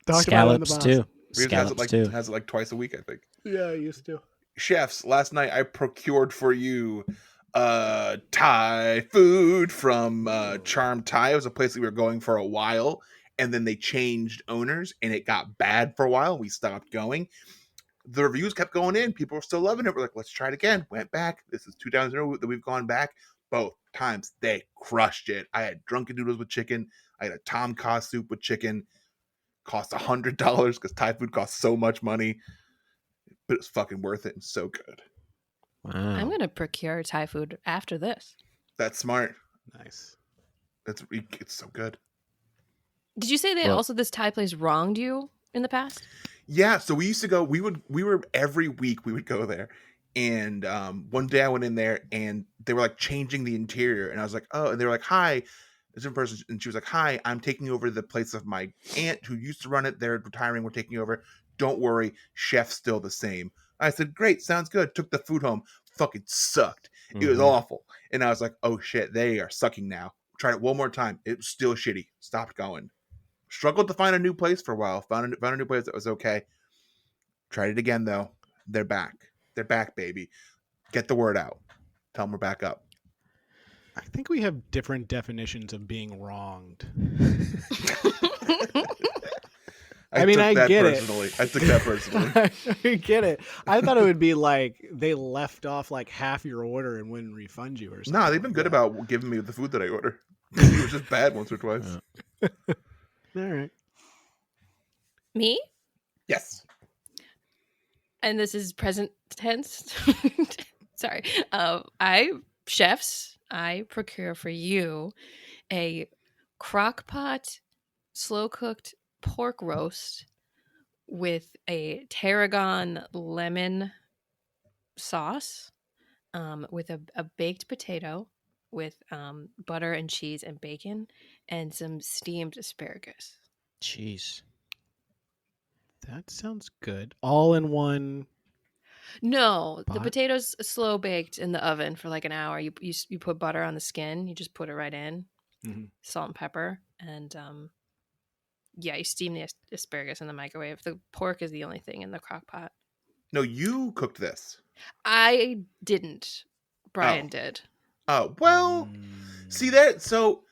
Talked about it in the Scallops box. too. Reeves Scallops too. has it like twice a week, I think. Yeah, I used to. Chefs, last night I procured for you Thai food from Charm Thai. It was a place that we were going for a while, and then they changed owners and it got bad for a while. We stopped going. The reviews kept going in. People were still loving it. We're like, let's try it again. Went back. This is 2 times in a row that we've gone back. Both times they crushed it. I had drunken noodles with chicken. I had a tom kha soup with chicken. Cost $100 because Thai food costs so much money. But it's fucking worth it and so good. Wow. I'm gonna procure Thai food after this. That's smart. Nice. It's so good. Did you say that also this Thai place wronged you in the past? Yeah, so we used to go. We were every week we would go there, and one day I went in there and they were like changing the interior, and I was like, oh, and they were like, hi, this person, and she was like, hi, I'm taking over the place of my aunt who used to run it. They're retiring. We're taking over. Don't worry, chef's still the same. I said, great, sounds good. Took the food home. Fucking sucked. It was awful, and I was like, oh shit, they are sucking now. Tried it one more time. It was still shitty. Stopped going. Struggled to find a new place for a while. Found a new place that was okay. Tried it again though. They're back. They're back, baby. Get the word out. Tell them we're back up. I think we have different definitions of being wronged. I mean, I get it. I took that personally. I get it. I thought it would be like they left off like half your order and wouldn't refund you or something. No, they've been good about giving me the food that I order. It was just bad once or twice. All right. Me? Yes. And this is present tense. Sorry. I procure for you a crock pot slow cooked pork roast with a tarragon lemon sauce, with a baked potato with butter and cheese and bacon and some steamed asparagus. Jeez. That sounds good. All in one. No, the pot? potatoes slow baked in the oven for like an hour. You put butter on the skin. You just put it right in, salt and pepper, and you steam the asparagus in the microwave. The pork is the only thing in the crock pot. No, you cooked this. I didn't. Brian did. Oh, well, see that? So,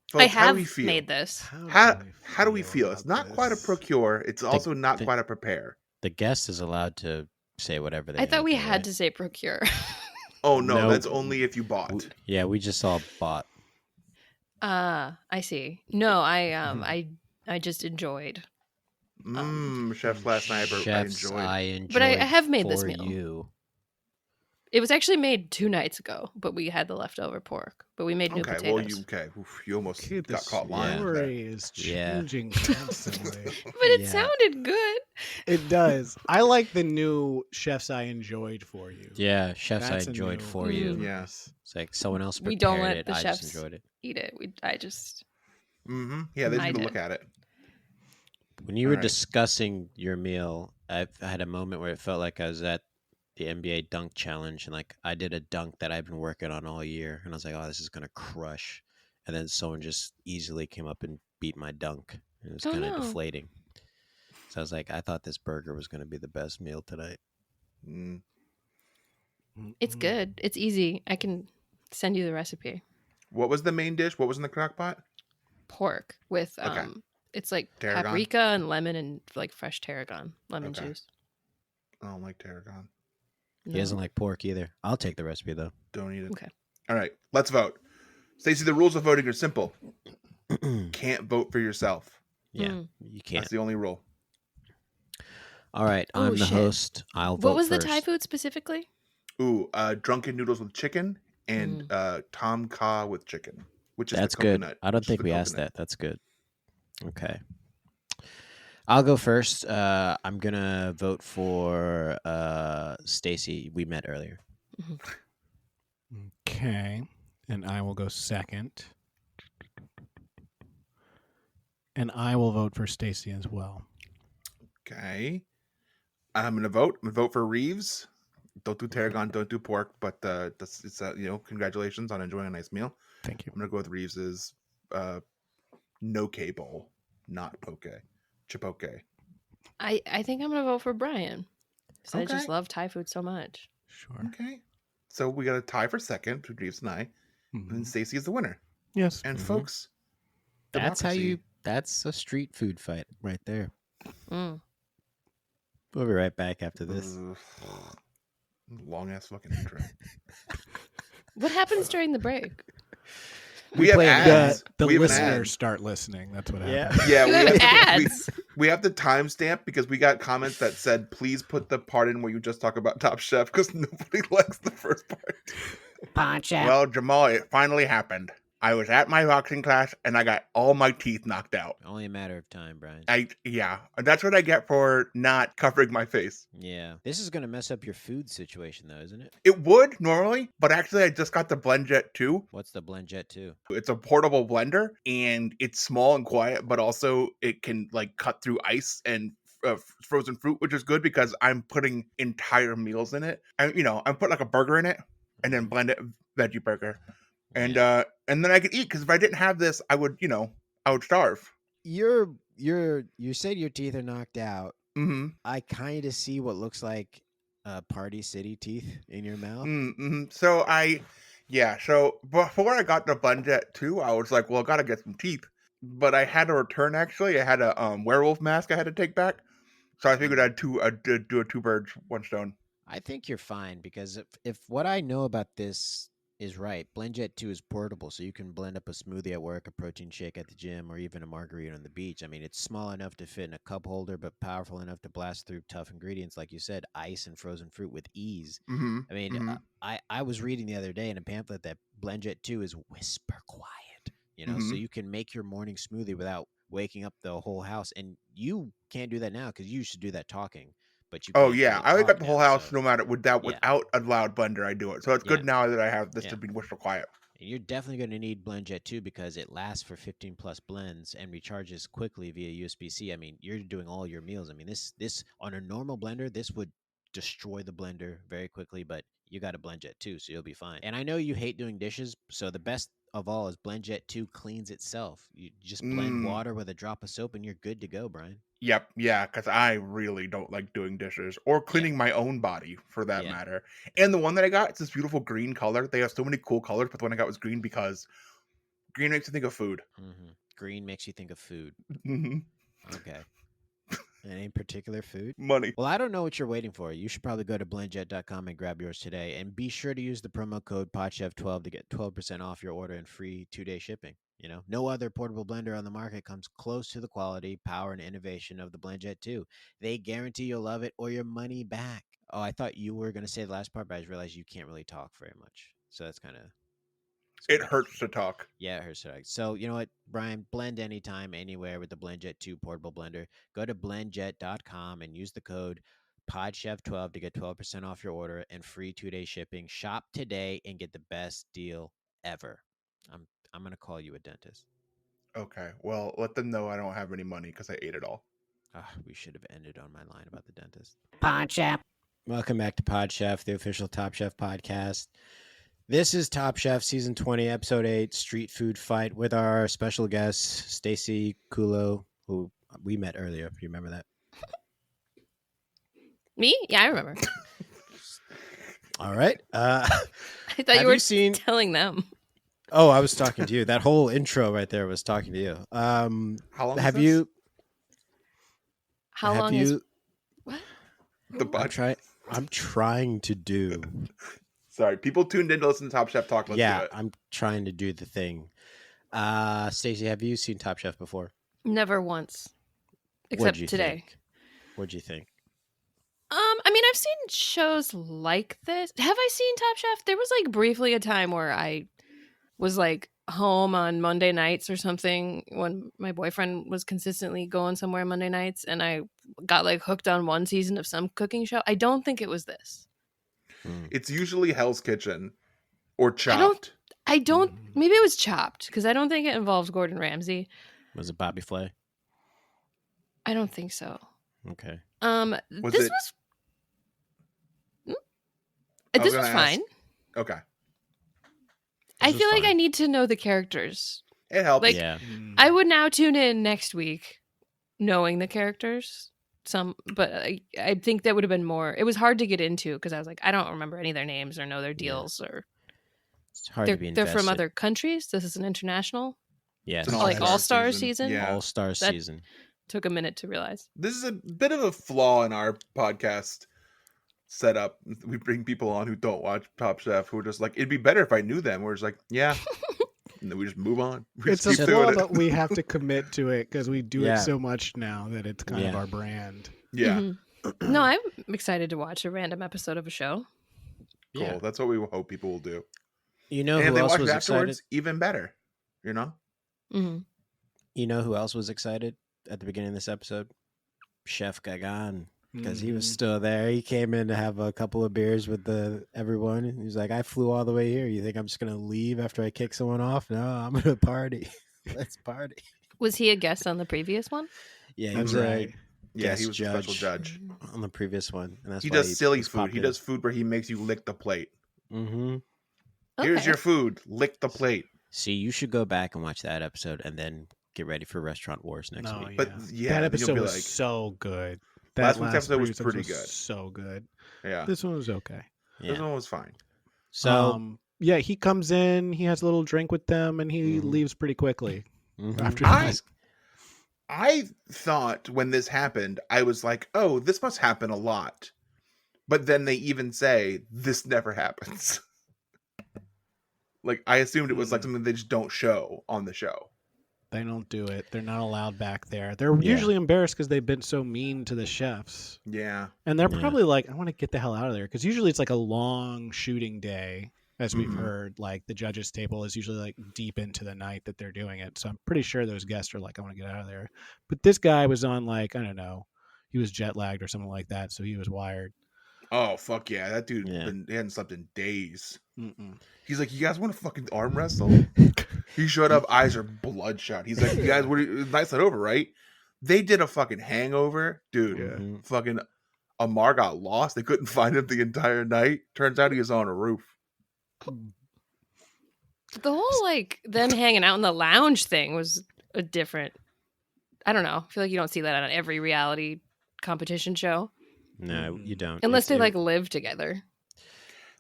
folks, I how do have we feel? made this. How do we feel? It's not quite a procure. It's also not quite a prepare. The guest is allowed to say whatever they I thought we want, had right? to say procure. Oh, no, No. that's only if you bought. Yeah, we just all bought. I see. No, I just enjoyed. Chef's last night, Chefs, I enjoyed. But I have made this for meal. you. It was actually made 2 nights ago, but we had the leftover pork. But we made new Okay, potatoes. well, you almost Kid, the got caught lying. story is Yeah. changing constantly. But it Yeah. sounded good. It does. I like the new chefs I enjoyed for you. Yeah, chefs That's I a enjoyed new- for you. Yes. It's like someone else prepared We don't let it. the I chefs just enjoyed it. eat it. I just Yeah, they I need to did. look at it. When you were Alright. discussing your meal, I had a moment where it felt like I was at the NBA dunk challenge, and like I did a dunk that I've been working on all year, and I was like, "Oh, this is gonna crush," and then someone just easily came up and beat my dunk. It was Oh, kind of no. deflating. So I was like, I thought this burger was gonna be the best meal tonight. Mm. it's good. It's easy. I can send you the recipe. What was the main dish? What was in the crock pot? Pork with Okay. it's like Tarragon? paprika and lemon and like fresh tarragon, lemon Okay. juice. I don't like tarragon. He doesn't like pork either. I'll take the recipe though. Don't eat it. Okay. All right, let's vote. Stacey, the rules of voting are simple. Can't vote for yourself. Yeah, Mm. you can't. That's the only rule. All right, Oh, I'm the shit. host. I'll vote What was first. the Thai food specifically? Ooh, drunken noodles with chicken and tom kha with chicken, which is That's the good. coconut. I don't which is think the we asked coconut. that. That's good. Okay. I'll go first. I'm gonna vote for Stacey. We met earlier. Okay. And I will go second. And I will vote for Stacey as well. Okay. I'm gonna vote. I'm gonna vote for Reeves. Don't do tarragon, don't do pork, but it's congratulations on enjoying a nice meal. Thank you. I'm gonna go with Reeves's no K bowl, not poke, chipoke. I think I'm gonna vote for Brian because I just Okay. love Thai food so much. Sure. Okay. So we got a tie for second between Reeves and I, and then Stacey is the winner. Yes. And Mhm. folks, That's how democracy. you. That's a street food fight right there. Mm. We'll be right back after this. Long ass fucking intro. What happens during the break? We have play an ads. The We have an listeners ad. start listening. That's what Yeah. happens. Yeah, You have ads. we have the timestamp because we got comments that said, please put the part in where you just talk about Top Chef because nobody likes the first part. Well, Jamal, it finally happened. I was at my boxing class and I got all my teeth knocked out. Only a matter of time, Brian. Yeah, that's what I get for not covering my face. Yeah. This is gonna mess up your food situation, though, isn't it? It would normally, but actually I just got the BlendJet 2. What's the BlendJet 2? It's a portable blender and it's small and quiet, but also it can like cut through ice and frozen fruit, which is good because I'm putting entire meals in it. And I'm putting like a burger in it and then blend it veggie burger. And and then I could eat because if I didn't have this, I would starve. You said your teeth are knocked out. Mm-hmm. I kind of see what looks like Party City teeth in your mouth. Mm-hmm. So so before I got the BlendJet 2, I was like, well, I gotta get some teeth. But I had to return actually. I had a werewolf mask I had to take back. So I figured I'd do a two birds, one stone. I think you're fine because if what I know about this is right, BlendJet 2 is portable, so you can blend up a smoothie at work, a protein shake at the gym, or even a margarita on the beach. I mean, it's small enough to fit in a cup holder, but powerful enough to blast through tough ingredients, like you said, ice and frozen fruit with ease. Mm-hmm. I mean, I was reading the other day in a pamphlet that BlendJet 2 is whisper quiet, so you can make your morning smoothie without waking up the whole house. And you can't do that now because you used to do that talking. But you Oh can't yeah, really I wake talk up the whole now, house so- no matter without Yeah. a loud blender. I do it, so it's good now that I have this to be whisper quiet. And you're definitely going to need BlendJet 2 because it lasts for 15 plus blends and recharges quickly via USB-C. I mean, you're doing all your meals. I mean, this on a normal blender, this would destroy the blender very quickly, but you got a BlendJet 2, so you'll be fine. And I know you hate doing dishes, so the best of all is BlendJet 2 cleans itself. You just blend water with a drop of soap and you're good to go, Brian. Yep, yeah, because I really don't like doing dishes or cleaning my own body for that matter. And the one that I got, it's this beautiful green color. They have so many cool colors, but the one I got was green because green makes you think of food. Mm-hmm. Green makes you think of food. Mm-hmm. Okay. Any particular food? Money. Well, I don't know what you're waiting for. You should probably go to blendjet.com and grab yours today. And be sure to use the promo code PODCHEF12 to get 12% off your order and free 2-day shipping. No other portable blender on the market comes close to the quality, power, and innovation of the BlendJet 2. They guarantee you'll love it or your money back. Oh, I thought you were going to say the last part, but I just realized you can't really talk very much. So that's kind of... It hurts to talk. Yeah, it hurts to talk. So you know what, Brian? Blend anytime, anywhere with the BlendJet 2 portable blender. Go to blendjet.com and use the code PODCHEF12 to get 12% off your order and free 2-day shipping. Shop today and get the best deal ever. I'm going to call you a dentist. Okay, well, let them know I don't have any money because I ate it all. We should have ended on my line about the dentist. PodChef. Welcome back to PodChef, the official Top Chef podcast. This is Top Chef Season 20, Episode 8, Street Food Fight, with our special guest, Stacey, Kulow, who we met earlier. If you remember that. Me? Yeah, I remember. All right. I thought you were telling them. Oh, I was talking to you. That whole intro right there was talking to you. How long have is this? you? How have long you, is what? The I'm trying to do. Sorry, people tuned in to listen to Top Chef talk. Let's do it. I'm trying to do the thing. Stacey, have you seen Top Chef before? Never once. What'd Except you today. think? What'd you think? I mean, I've seen shows like this. Have I seen Top Chef? There was like briefly a time where I was like home on Monday nights or something when my boyfriend was consistently going somewhere Monday nights, and I got like hooked on one season of some cooking show. I don't think it was this. It's usually Hell's Kitchen or I don't. Chopped. Maybe it was Chopped because I don't think it involves Gordon Ramsay. Was it Bobby Flay? I don't think so. Okay. This was fine. Okay. I was feel like fine. I need to know the characters. It helps. Like, Yeah. I would now tune in next week knowing the characters. But I think that would have been more. It was hard to get into because I was like, I don't remember any of their names or know their deals or It's hard to be they're invested. from other countries. This is an international. Yes. It's an Like all-star All-Star season. season? Yeah. All-Star That- season. Took a minute to realize. This is a bit of a flaw in our podcast setup. We bring people on who don't watch Top Chef who are just like, it'd be better if I knew them. We're just like, yeah. And then we just move on. We It's just a keep flaw, doing it. but we have to commit to it because we do Yeah. it so much now that it's kind of Yeah. our brand. Yeah. Mhm. No, I'm excited to watch a random episode of a show. Cool. Yeah. That's what we hope people will do. You know And if who they else watch was it excited? afterwards, even better. You know? Hmm. You know who else was excited at the beginning of this episode? Chef Gagan. Because he was still there. He came in to have a couple of beers with everyone. He was like, I flew all the way here. You think I'm just going to leave after I kick someone off? No, I'm going to party. Let's party. Was he a guest on the previous one? Yeah, he That's was right. Yeah, Guest he was a special judge. judge. on the previous one. And that's He why does silly was food. He popular. does food where he makes you lick the plate. Mm-hmm. Here's Okay. your food. Lick the plate. See, you should go back and watch that episode and then get ready for Restaurant Wars next No, week. But yeah, that then you'll episode be was like, so good. Last week's episode was previous pretty good. So good. yeah, This one was okay. this Yeah. one was fine. So, yeah, he comes in, he has a little drink with them, and he Mhm. leaves pretty quickly mhm. after I- that. I thought when this happened, I was like, oh, this must happen a lot. But then they even say, this never happens. Like, I assumed it was like something they just don't show on the show. They don't do it. They're not allowed back there. They're Yeah. usually embarrassed because they've been so mean to the chefs. Yeah. And they're Yeah. probably like, I want to get the hell out of there. Because usually it's like a long shooting day, as we've Mhm. heard. Like the judges' table is usually like deep into the night that they're doing it. So I'm pretty sure those guests are like, I want to get out of there. But this guy was on like, I don't know, he was jet lagged or something like that. So he was wired. Oh, fuck yeah. That dude Yeah. he hadn't slept in days. Mm-mm. He's like, you guys want to fucking arm wrestle? He showed up, eyes are bloodshot. He's like, you guys, night night over, right? They did a fucking hangover. Dude, Yeah. Mhm. fucking Amar got lost. They couldn't find him the entire night. Turns out he was on a roof. The whole like then hanging out in the lounge thing was a different. I don't know. I feel like you don't see that on every reality competition show No, you don't. unless they It's- like live together.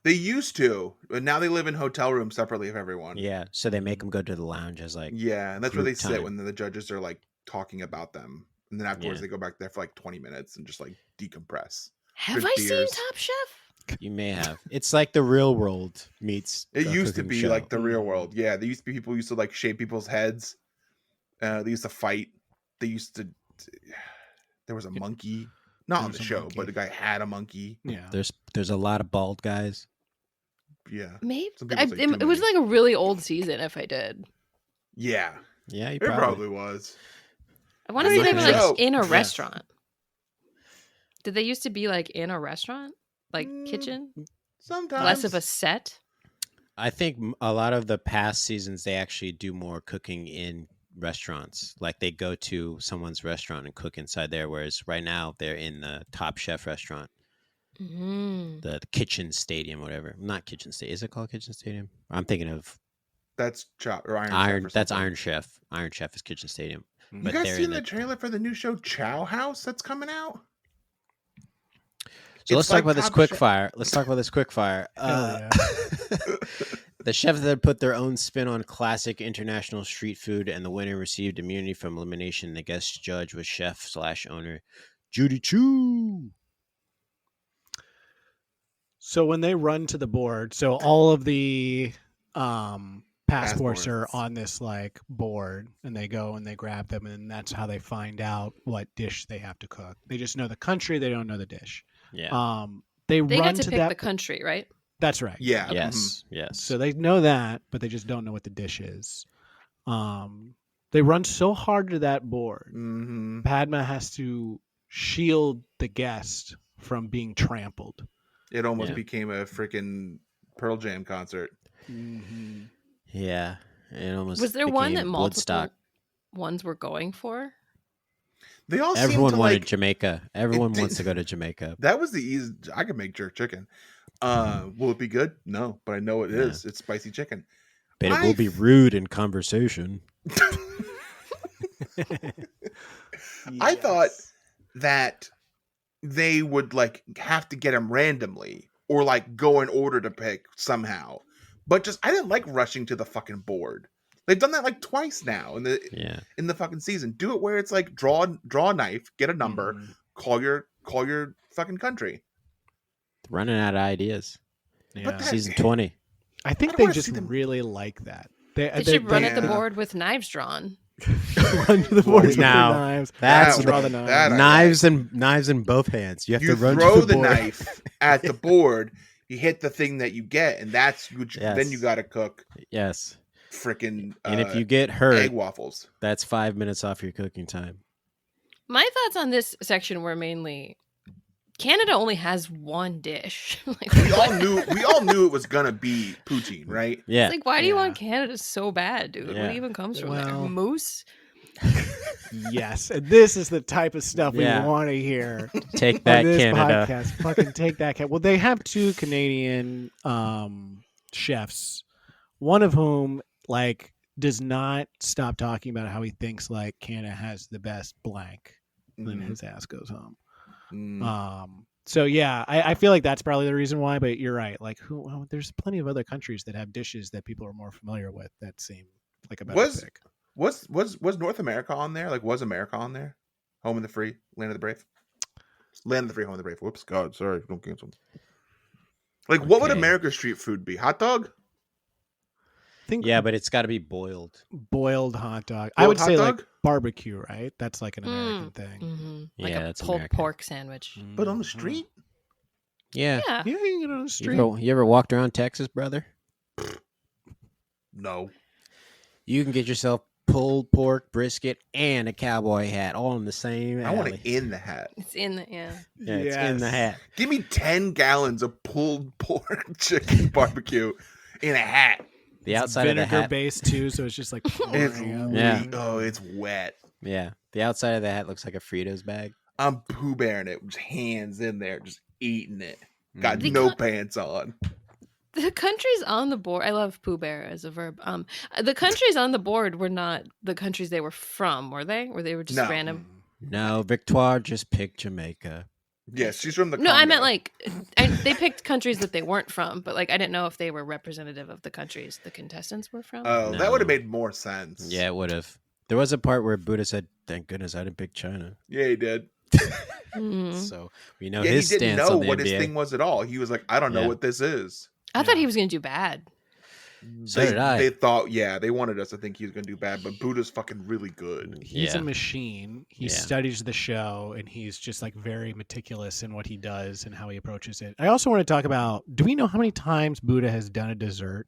They used to, but now they live in hotel rooms separately of everyone. Yeah, so they make them go to the lounge as like, Yeah, and that's where group they sit time. when the judges are like talking about them. And then afterwards Yeah. they go back there for like 20 minutes and just like decompress. Have Good I seen beers. Top Chef? you may have. It's like the real world meets. It a used to cooking be show. like the real world. Yeah, they used to be people who used to like shave people's heads. They used to fight. They used to. There was a monkey, not There on was the a show, monkey. but the guy had a monkey. Yeah. There's a lot of bald guys. Yeah, Maybe Some people say too it was many. like a really old season. If I did, yeah, Yeah, you it probably was. I want to Hey, say they look were at like that. in a Yeah. restaurant. Did they used to be like in a restaurant, like kitchen, Sometimes less of a set? I think a lot of the past seasons they actually do more cooking in restaurants. Like they go to someone's restaurant and cook inside there, whereas right now they're in the Top Chef restaurant, Mm. the Kitchen Stadium, whatever. Not Kitchen Stadium. Is it called Kitchen Stadium? I'm thinking of That's Chop or Iron. Iron. Chef or That's something. Iron Chef. Iron Chef is Kitchen Stadium. You You guys they're seen in the trailer for the new show Chow House that's coming out? So let's It's talk like about this Top quick Chef- fire. Let's talk about this quick fire. Hell The chefs that put their own spin on classic international street food, and the winner received immunity from elimination. The guest judge was chef/owner Judy Chu. So when they run to the board, so all of the passports are Passports. on this like board, and they go and they grab them, and that's how they find out what dish they have to cook. They just know the country, they don't know the dish. Yeah. They They run get to to pick that. the country, right? That's right. Yeah. Yes. Yes. So they know that, but they just don't know what the dish is. They run so hard to that board. Mm-hmm. Padma has to shield the guest from being trampled. It almost Yeah. became a freaking Pearl Jam concert. Mm-hmm. Yeah. It almost Was there one that became multiple Woodstock. ones were going for? They all Everyone seem to wanted like. Jamaica. Everyone did- wants to go to Jamaica. That was the easy. I could make jerk chicken. Will it be good? No, but I know it Yeah. is. It's spicy chicken. But it will be rude in conversation. I thought that they would like have to get him randomly or like go in order to pick somehow. But just I didn't like rushing to the fucking board. They've done that like twice now in the fucking season. Do it where it's like draw a knife, get a number, call your fucking country. Running out of ideas. Yeah. But that- Season 20. I think I don't they wanna just see them- really like that. They should run at the yeah. board with knives drawn. run to the board with Now, the knives. that's draw the- the knives. that I Knives in both hands. You have You to run throw to the board. knife at the board, you hit the thing that you get, and that's what Yes. then you got to cook Yes. freaking And if you get hurt, egg waffles. that's 5 minutes off your cooking time. My thoughts on this section were mainly Canada only has one dish. Like, We all knew it was gonna be poutine, right? Yeah. It's like, why do you Yeah. want Canada so bad, dude? Yeah. What even comes from there? Well- Moose? Yes, and this is the type of stuff Yeah. we want to hear Take on that, this Canada. podcast. Fucking take that, Well, they have two Canadian chefs, one of whom like does not stop talking about how he thinks like Canada has the best blank, and then Mhm. his ass goes home. Mm. So yeah, I feel like that's probably the reason why. But you're right. Like, there's plenty of other countries that have dishes that people are more familiar with that seem like a better pick. Was North America on there? Like, was America on there? Home of the Free, Land of the Brave, Land of the Free, Home of the Brave. Whoops, God, sorry, don't cancel. Like, what would Okay. America's street food be? Hot dog? I think Yeah, but it's got to be boiled. boiled hot dog. I Boiled would hot say dog? like barbecue, right? That's like an American thing. Mm-hmm. Yeah, Like a that's pulled American. pork sandwich. But on the Mhm. street? Yeah. Yeah. Yeah, you can get it on the street. You ever walked around Texas, brother? No. You can get yourself pulled pork, brisket, and a cowboy hat all in the same alley. I want it in the hat. It's in the, yeah. Yeah, it's in the hat. Give me 10 gallons of pulled pork chicken barbecue in a hat. The It's outside of the vinegar hat. based too, so it's just like It's pouring out. Yeah. oh, it's wet. Yeah. The outside of the hat looks like a Fritos bag. I'm Pooh Bearing it, just hands in there, just eating it. Got Mm. no pants on. The countries on the board, I love Pooh Bear as a verb. The countries on the board were not the countries they were from, were they? Or they were just No. random? No, Victoire just picked Jamaica. Yes, she's from the No, I Congo. meant like they picked countries that they weren't from, but like I didn't know if they were representative of the countries the contestants were from. Oh, No. that would have made more sense. Yeah, it would have. There was a part where Buddha said, "Thank goodness I didn't pick China." Yeah, he did. Mhm. So we know Yeah, his he didn't stance know on the what NBA. his thing was at all. He was like, I don't know Yeah. what this is. I thought he was going to do bad. So did I. They thought, yeah, they wanted us to think he was going to do bad, but Buddha's fucking really good. He's Yeah. a machine. He Yeah. studies the show, and he's just like very meticulous in what he does and how he approaches it. I also want to talk about. Do we know how many times Buddha has done a dessert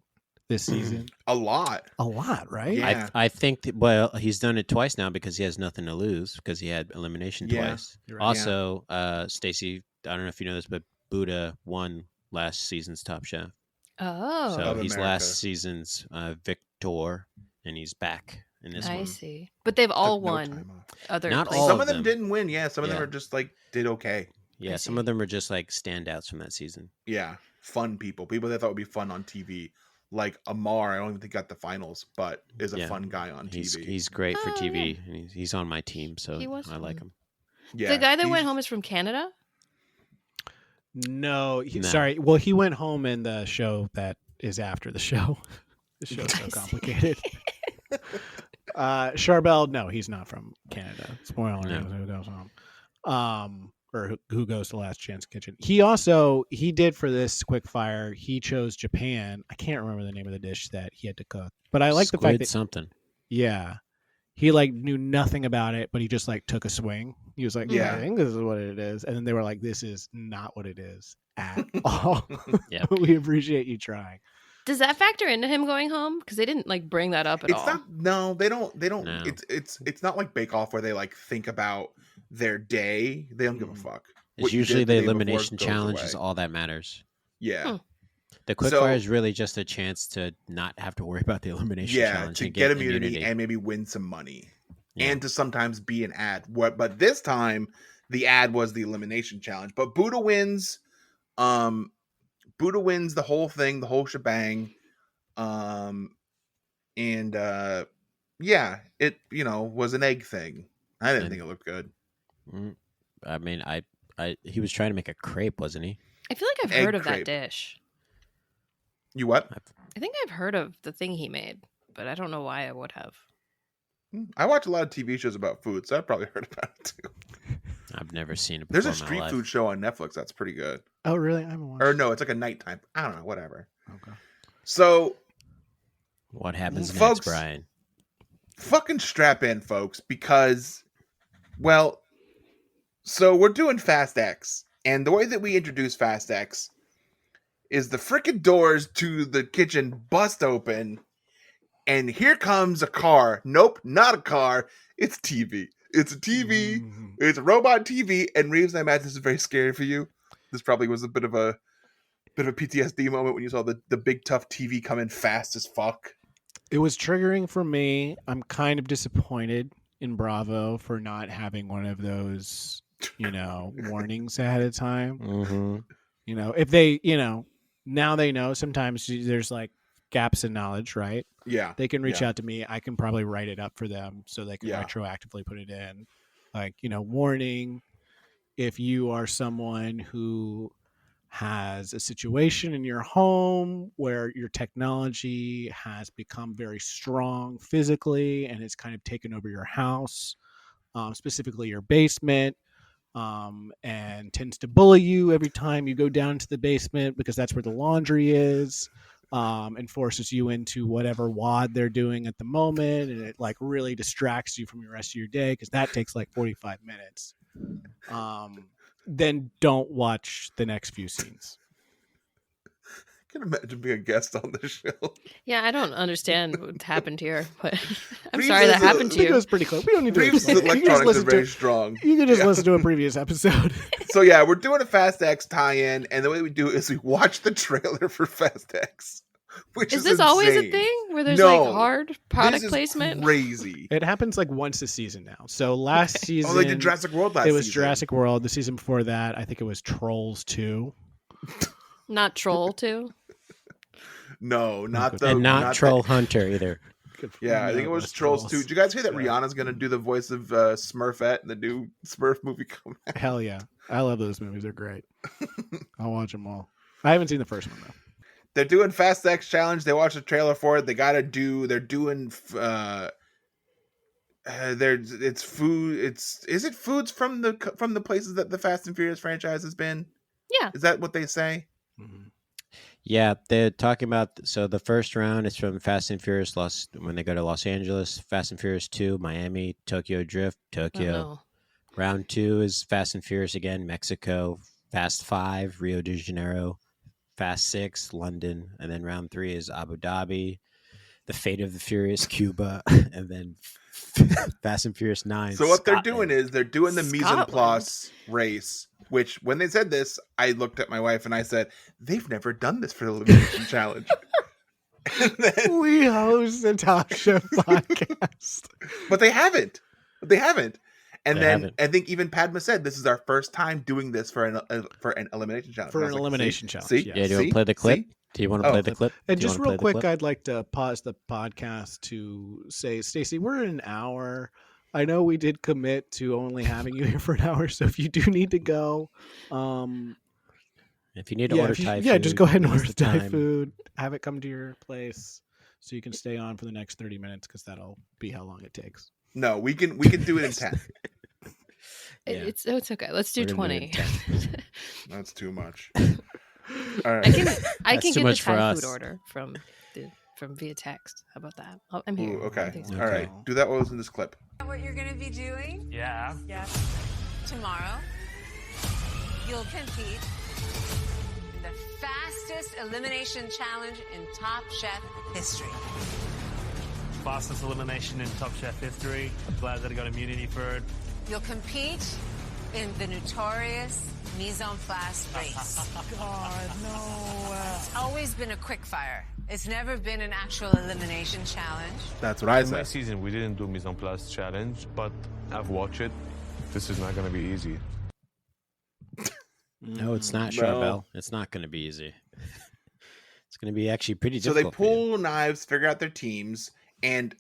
this season? A lot. A lot, right? Yeah. I think that, well, he's done it twice now because he has nothing to lose because he had elimination Yeah. twice. You're right. Also, Stacey, I don't know if you know this, but Buddha won last season's Top Chef. Oh, So Of he's America. last season's victor, and he's back in this I one. see. But they've all Took no won time off. other Not places. all Some of of them them. didn't win. Yeah, some of them Yeah. are just like did okay. Yeah, I some see. of them are just like standouts from that season. Yeah, fun people that thought would be fun on TV. Like Amar, I don't even think got the finals, but is a Yeah. fun guy on He's TV. he's great for Oh, TV, and he's on my team, so He was I like fun. him. Yeah, The guy that went he's- home is from Canada? No, No. sorry. Well, he went home in the show that is after the show. The show's I so see. complicated. Charbel, no, he's not from Canada. Spoiler No. who goes home. Or who goes to Last Chance Kitchen. He did for this quick fire. He chose Japan. I can't remember the name of the dish that he had to cook, but I like the fact Squid that something. yeah, he like knew nothing about it, but he just like took a swing. He was like, Yeah. I think this is what it is. And then they were like, this is not what it is at all. Yep. We appreciate you trying. Does that factor into him going home? Because they didn't like bring that up at It's all. not. No, they don't. No. It's not like Bake Off where they like think about their day. They don't give a fuck. It's What you usually did the the day before elimination goes challenge away. is all that matters. Yeah. The quickfire So- is really just a chance to not have to worry about the elimination Yeah, challenge to and get immunity and maybe win some money, Yeah. and to sometimes be an ad. But this time, the ad was the elimination challenge. But Buddha wins. Buddha wins the whole thing, the whole shebang. Yeah, it was an egg thing. I didn't think it looked good. I mean, he was trying to make a crepe, wasn't he? I feel like I've Egg heard of crepe. that dish. You what? I think I've heard of the thing he made, but I don't know why I would have. I watch a lot of TV shows about food, so I probably heard about it too. I've never seen it before. There's a in my street life. food show on Netflix that's pretty good. Oh, really? I haven't watched Or no, it's like a nighttime. I don't know, whatever. Okay. So What happens Folks- next, Brian? fucking strap in, folks, because, well, so we're doing Fast X, and the way that we introduce Fast X is the frickin' doors to the kitchen bust open, and here comes a car. Nope, not a car. It's TV. It's a TV. Mhm. It's a robot TV. And Reeves, I imagine this is very scary for you. This probably was a bit of a PTSD moment when you saw the big tough TV come in fast as fuck. It was triggering for me. I'm kind of disappointed in Bravo for not having one of those, warnings ahead of time. Mm-hmm. If they, now they know sometimes there's like gaps in knowledge, right? Yeah. They can reach Yeah. out to me. I can probably write it up for them so they can Yeah. retroactively put it in. Like, warning, if you are someone who has a situation in your home where your technology has become very strong physically and has kind of taken over your house, specifically your basement, and tends to bully you every time you go down to the basement because that's where the laundry is, and forces you into whatever WOD they're doing at the moment, and it like really distracts you from the rest of your day because that takes like 45 minutes. Then don't watch the next few scenes. I can imagine being a guest on the show. Yeah, I don't understand what happened here, but I'm Reeves sorry is that a- happened I to think it you. was pretty close. We don't need to Reeves' explain it. You can just electronics are listen very to strong. You can just Yeah. listen to a previous episode. So yeah, we're doing a Fast X tie-in, and the way we do it is we watch the trailer for Fast X, which Is is this always a insane. thing where there's No. like hard product This is placement? crazy. It happens like once a season now. So last season, Oh, they did Jurassic World last it was season. Jurassic World. The season before that, I think it was Trolls 2. Not Troll too. No, not the And not the- Troll Hunter either. Yeah, I think it was Trolls 2. Did you guys hear that Rihanna's going to do the voice of Smurfette in the new Smurf movie coming out? Hell yeah. I love those movies. They're great. I'll watch them all. I haven't seen the first one, though. They're doing Fast X Challenge. They watched the trailer for it. They're doing it's food. Is it foods from the places that the Fast and Furious franchise has been? Yeah. Is that what they say? Mhm. Yeah, they're talking about. So the first round is from Fast and Furious when they go to Los Angeles. Fast and Furious 2, Miami, Tokyo Drift, Tokyo. Oh, no. Round 2 is Fast and Furious again, Mexico. Fast 5, Rio de Janeiro. Fast 6, London. And then round 3 is Abu Dhabi. The Fate of the Furious, Cuba. And then Fast and Furious 9. So what they're Scotland. doing is they're doing the mise en Scotland. place race. Which, when they said this, I looked at my wife and I said, "They've never done this for the Elimination Challenge." And then, We host the Top Chef podcast. but they haven't. And They then haven't. I think even Padma said this is our first time doing this for an elimination challenge. For And I an was like, elimination see? challenge, See? yeah. Yeah, do you want See? to play the clip? See? Do you want to Oh, play the clip? And Do you just wanna real play the quick, clip? I'd like to pause the podcast to say, Stacey, we're in an hour. I know we did commit to only having you here for an hour, so if you do need to go, If you need to order Thai food, just go ahead and now's order the Thai time. food. Have it come to your place so you can stay on for the next 30 minutes because that'll be how long it takes. No, we can do it in 10. Yeah. It's okay. Let's do We're gonna do 20. it That's too much. All right. I can That's get too the much for Thai us. food order from the from via text. How about that? I'm here. Ooh, okay. Thanks. All right. Do that what was in this clip. What you're going to be doing? Yeah. Tomorrow, you'll compete in the fastest elimination challenge in Top Chef history. Fastest elimination in Top Chef history. Glad that I got immunity for it. You'll compete in the notorious mise en place race. God, no. It's always been a quick fire. It's never been an actual elimination challenge. That's what I In my said. season, we didn't do mise en place challenge, but I've watched it. This is not going to be easy. No, it's not, Well- Charbel. It's not going to be easy. It's going to be actually pretty So they difficult. for you. pull knives, figure out their teams, and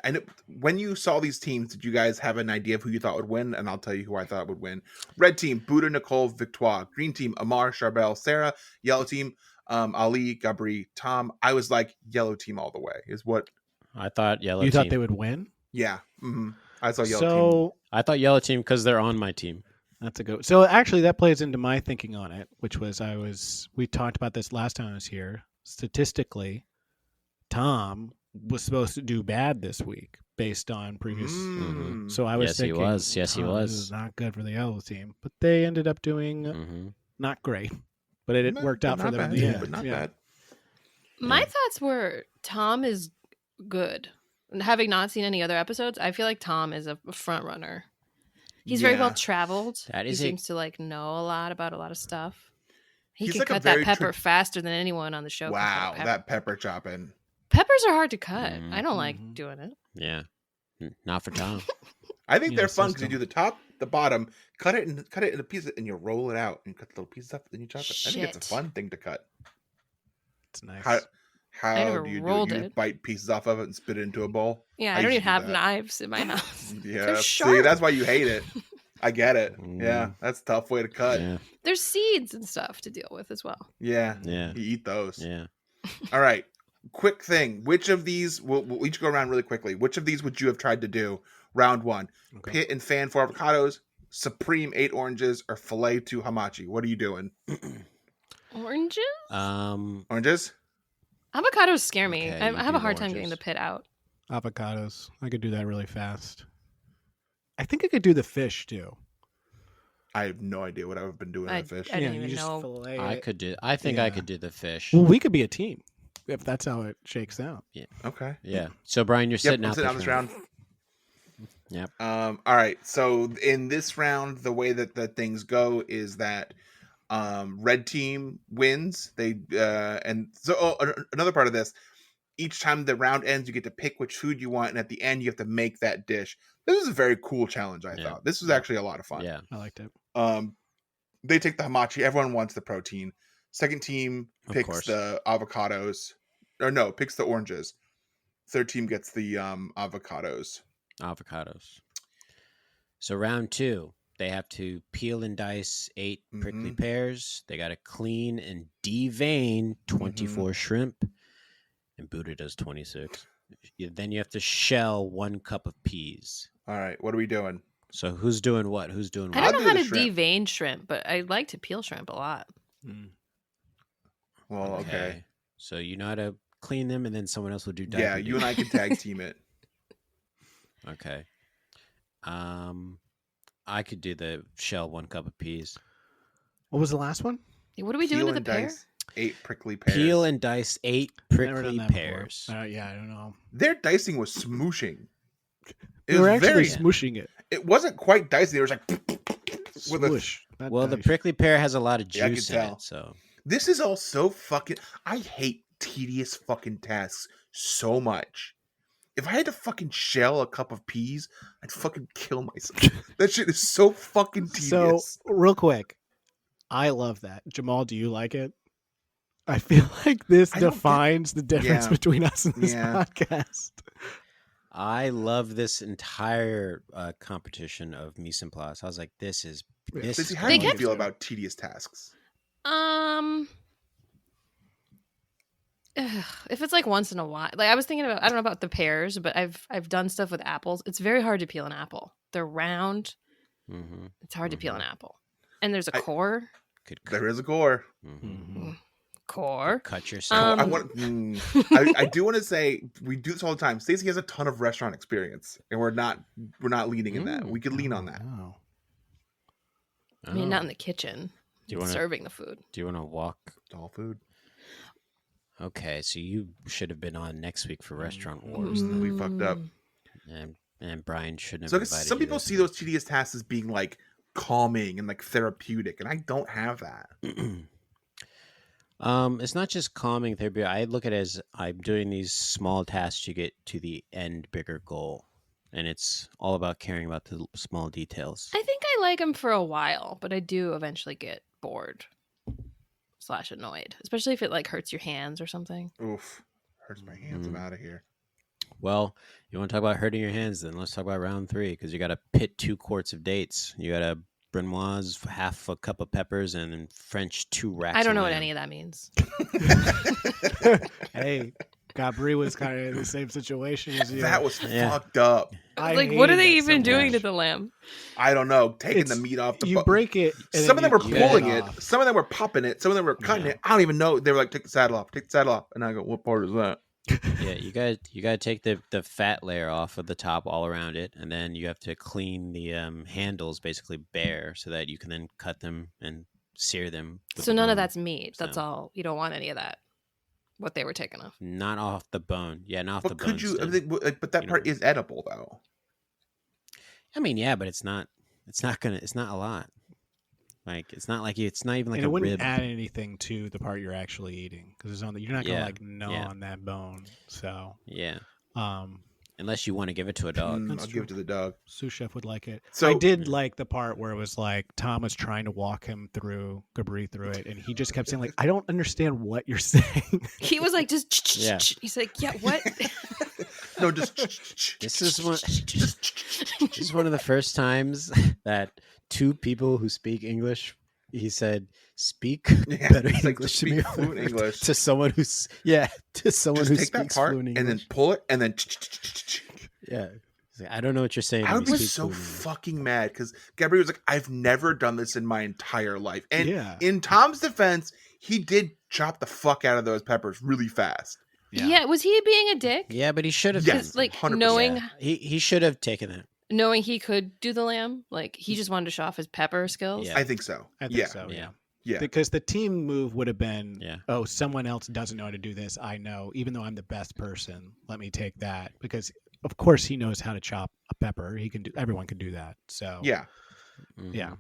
I know when you saw these teams, did you guys have an idea of who you thought would win? And I'll tell you who I thought would win. Red team, Buddha, Nicole, Victoire. Green team, Amar, Charbel, Sarah. Yellow team, Ali, Gabri, Tom. I was like yellow team all the way. Is what? I thought yellow You team. thought they would win? Yeah. I saw yellow So I thought yellow team because they're on my team. that's a good. So actually, that plays into my thinking on it, which was we talked about this last time I was here. Statistically, Tom was supposed to do bad this week based on previous. team. So I was Yes, he thinking, was. Yes, he Tom, was. This is not good for the yellow team, but they ended up doing Hmm. not great. But it worked out for them in bad, the end. but not yeah. bad. My thoughts were Tom is good. And having not seen any other episodes, I feel like Tom is a front runner. He's very Yeah. well traveled. That He is seems to like know a lot about a lot of stuff. He He's can like a cut that very pepper faster than anyone on the show. can cut Wow, a pepper. that pepper chopping. Peppers are hard to cut. Mhm. I don't like doing it. Yeah. Not for Tom. I think You they're know, fun because you system. do the top, the bottom, cut it in a piece, and you roll it out and cut the little pieces up, then you chop it. I think it's a Shit. fun thing to cut. It's nice. How never do you do rolled it? You it. just bite pieces off of it and spit it into a bowl? Yeah, I I don't used even to do have that. knives in my house. Yeah, They're see, sharp. that's why you hate it. I get it. Yeah, Mm. that's a tough way to cut. Yeah. There's seeds and stuff to deal with as well. Yeah, Yeah. you eat those. Yeah. All right, quick thing. Which of these? We'll each go around really quickly. Which of these would you have tried to do? Round one: Okay. pit and fan 4 avocados, supreme 8 oranges, or fillet 2 hamachi. What are you doing? Oranges? Oranges? Avocados scare me. Okay, I you have do a hard the time getting oranges. the pit out. Avocados. I could do that really fast. I think I could do the fish too. I have no idea what I've been doing I- with fish. I didn't you even just know. fillet I it. could do. I think I Yeah. could do the fish. Well, we could be a team if that's how it shakes out. Okay. Yeah. So Brian, you're Yep, sitting I'm out sitting this out this round. round. Yep. All right. So in this round, the way that the things go is that red team wins. They and so another part of this. Each time the round ends, you get to pick which food you want, and at the end, you have to make that dish. This is a very cool challenge. I Yeah. thought this was actually a lot of fun. Yeah. I liked it. They take the hamachi. Everyone wants the protein. Second team Of picks course. the avocados, or no, picks the oranges. Third team gets the avocados. Avocados. So round 2, they have to peel and dice 8 prickly Mhm. pears. They got to clean and devein 24 shrimp, and Buddha does 26. Then you have to shell 1 cup of peas. All right, what are we doing? So who's doing what? Who's doing I what? don't I'll know how do to the shrimp. devein shrimp, but I like to peel shrimp a lot. Well, okay. So you know how to clean them, and then someone else will do diaper Yeah, you and I duty. can tag team it. Okay. I could do the shell 1 cup of peas. What was the last one? What are we doing Peel to the and pear? dice 8 prickly pears. Peel and dice 8 Never done prickly that before. pears. Yeah, I don't know. Their dicing was smooshing. It We were was actually very. smooshing it. It wasn't quite dicing. It was like with a. Swoosh. not Well, the dice. prickly pear has a lot of Yeah, I juice can in tell. it, so This is all so fucking. I hate tedious fucking tasks so much. If I had to fucking shell a cup of peas, I'd fucking kill myself. That shit is so fucking So, tedious. real quick, I love that. Jamal, do you like it? I feel like this I don't get- defines the difference Yeah. between us and this Yeah. podcast. I love this entire competition of mise en place. I was like, this is Stacey, how They do you get- feel about tedious tasks? If it's like once in a while, like I was thinking about, I don't know about the pears, but I've done stuff with apples. It's very hard to peel an apple. They're round. Mhm. It's hard to peel an Mhm. apple. And there's a I- core. Good. There is a core. Mhm. Core. Cut yourself. I do want to say we do this all the time. Stacey has a ton of restaurant experience, and we're not leaning in that. We could lean on that. Oh. I mean, not in the kitchen. Do you wanna- serving the food. Do you want to walk? It's all food. Okay, so you should have been on next week for Restaurant Wars. Mm. We fucked up. And Brian shouldn't have So I guess invited some you people this see those tedious tasks as being like calming and like therapeutic, and I don't have that. It's not just calming therapy. I look at it as I'm doing these small tasks to get to the end bigger goal. And it's all about caring about the small details. I think I like them for a while, but I do eventually get bored / annoyed, especially if it like hurts your hands or something. Oof. Hurts my hands. I'm out of here. Well, you want to talk about hurting your hands, then let's talk about round 3, because you got to pit 2 quarts of dates. You got to Brunoise, half a cup of peppers, and then French 2 racks. I don't know of what lamb. any of that means. Hey, Gabri was kind of in the same situation as you. That was fucked up. I was like, what are hated they that so even doing much. to the lamb? I don't know. Taking It's- the meat off the You bone. break it. And Some of then them were you cut pulling it. off. Some of them were popping it. Some of them were cutting it. I don't even know. They were like, "Take the saddle off. Take the saddle off." And I go, "What part is that?" Yeah, you gotta take the fat layer off of the top all around it, and then you have to clean the handles basically bare so that you can then cut them and sear them. with So the none of bone. that's meat. That's So- all. You don't want any of that. What they were taking off. Not off the bone. Yeah, not off But the bone. could you? I still. mean, but that You part know. is edible, though. I mean, yeah, but it's not. It's not a lot. Like it's not even like And a it wouldn't rib. add anything to the part you're actually eating because you're not gonna Yeah, like gnaw yeah. on that bone. So, Yeah, um, unless you want to give it to a dog. That's I'll true. give it to the dog. sous chef would like it. So- I did like the part where it was like Tom was trying to walk him through Gabri through it, and he just kept saying like, "I don't understand what you're saying." He was like, just. Yeah. He's like, yeah, what? No, just. This is one. This is one of the first times that 2 people who speak English, he said, speak Yeah, better it's like, English just to me. speak fluent English. To someone who's to someone Just who take that speaks part fluent and English. then pull it and then. Yeah. He's like, I don't know what you're saying. I but would you be speak so fluent English." fucking mad because Gabrielle was like, "I've never done this in my entire life." And Yeah. in Tom's defense, he did chop the fuck out of those peppers really fast. Yeah. Was he being a dick? Yeah, but he should have. Yes, done Like 100%. knowing Yeah. He should have taken it. knowing he could do the lamb, like he just wanted to show off his pepper skills. Yeah. I think so. I think Yeah. so. Yeah. Yeah. Because the team move would have been, Yeah. oh, someone else doesn't know how to do this. I know, even though I'm the best person, let me take that. Because of course he knows how to chop a pepper. He can do. Everyone can do that. So Yeah. yeah. Mhm.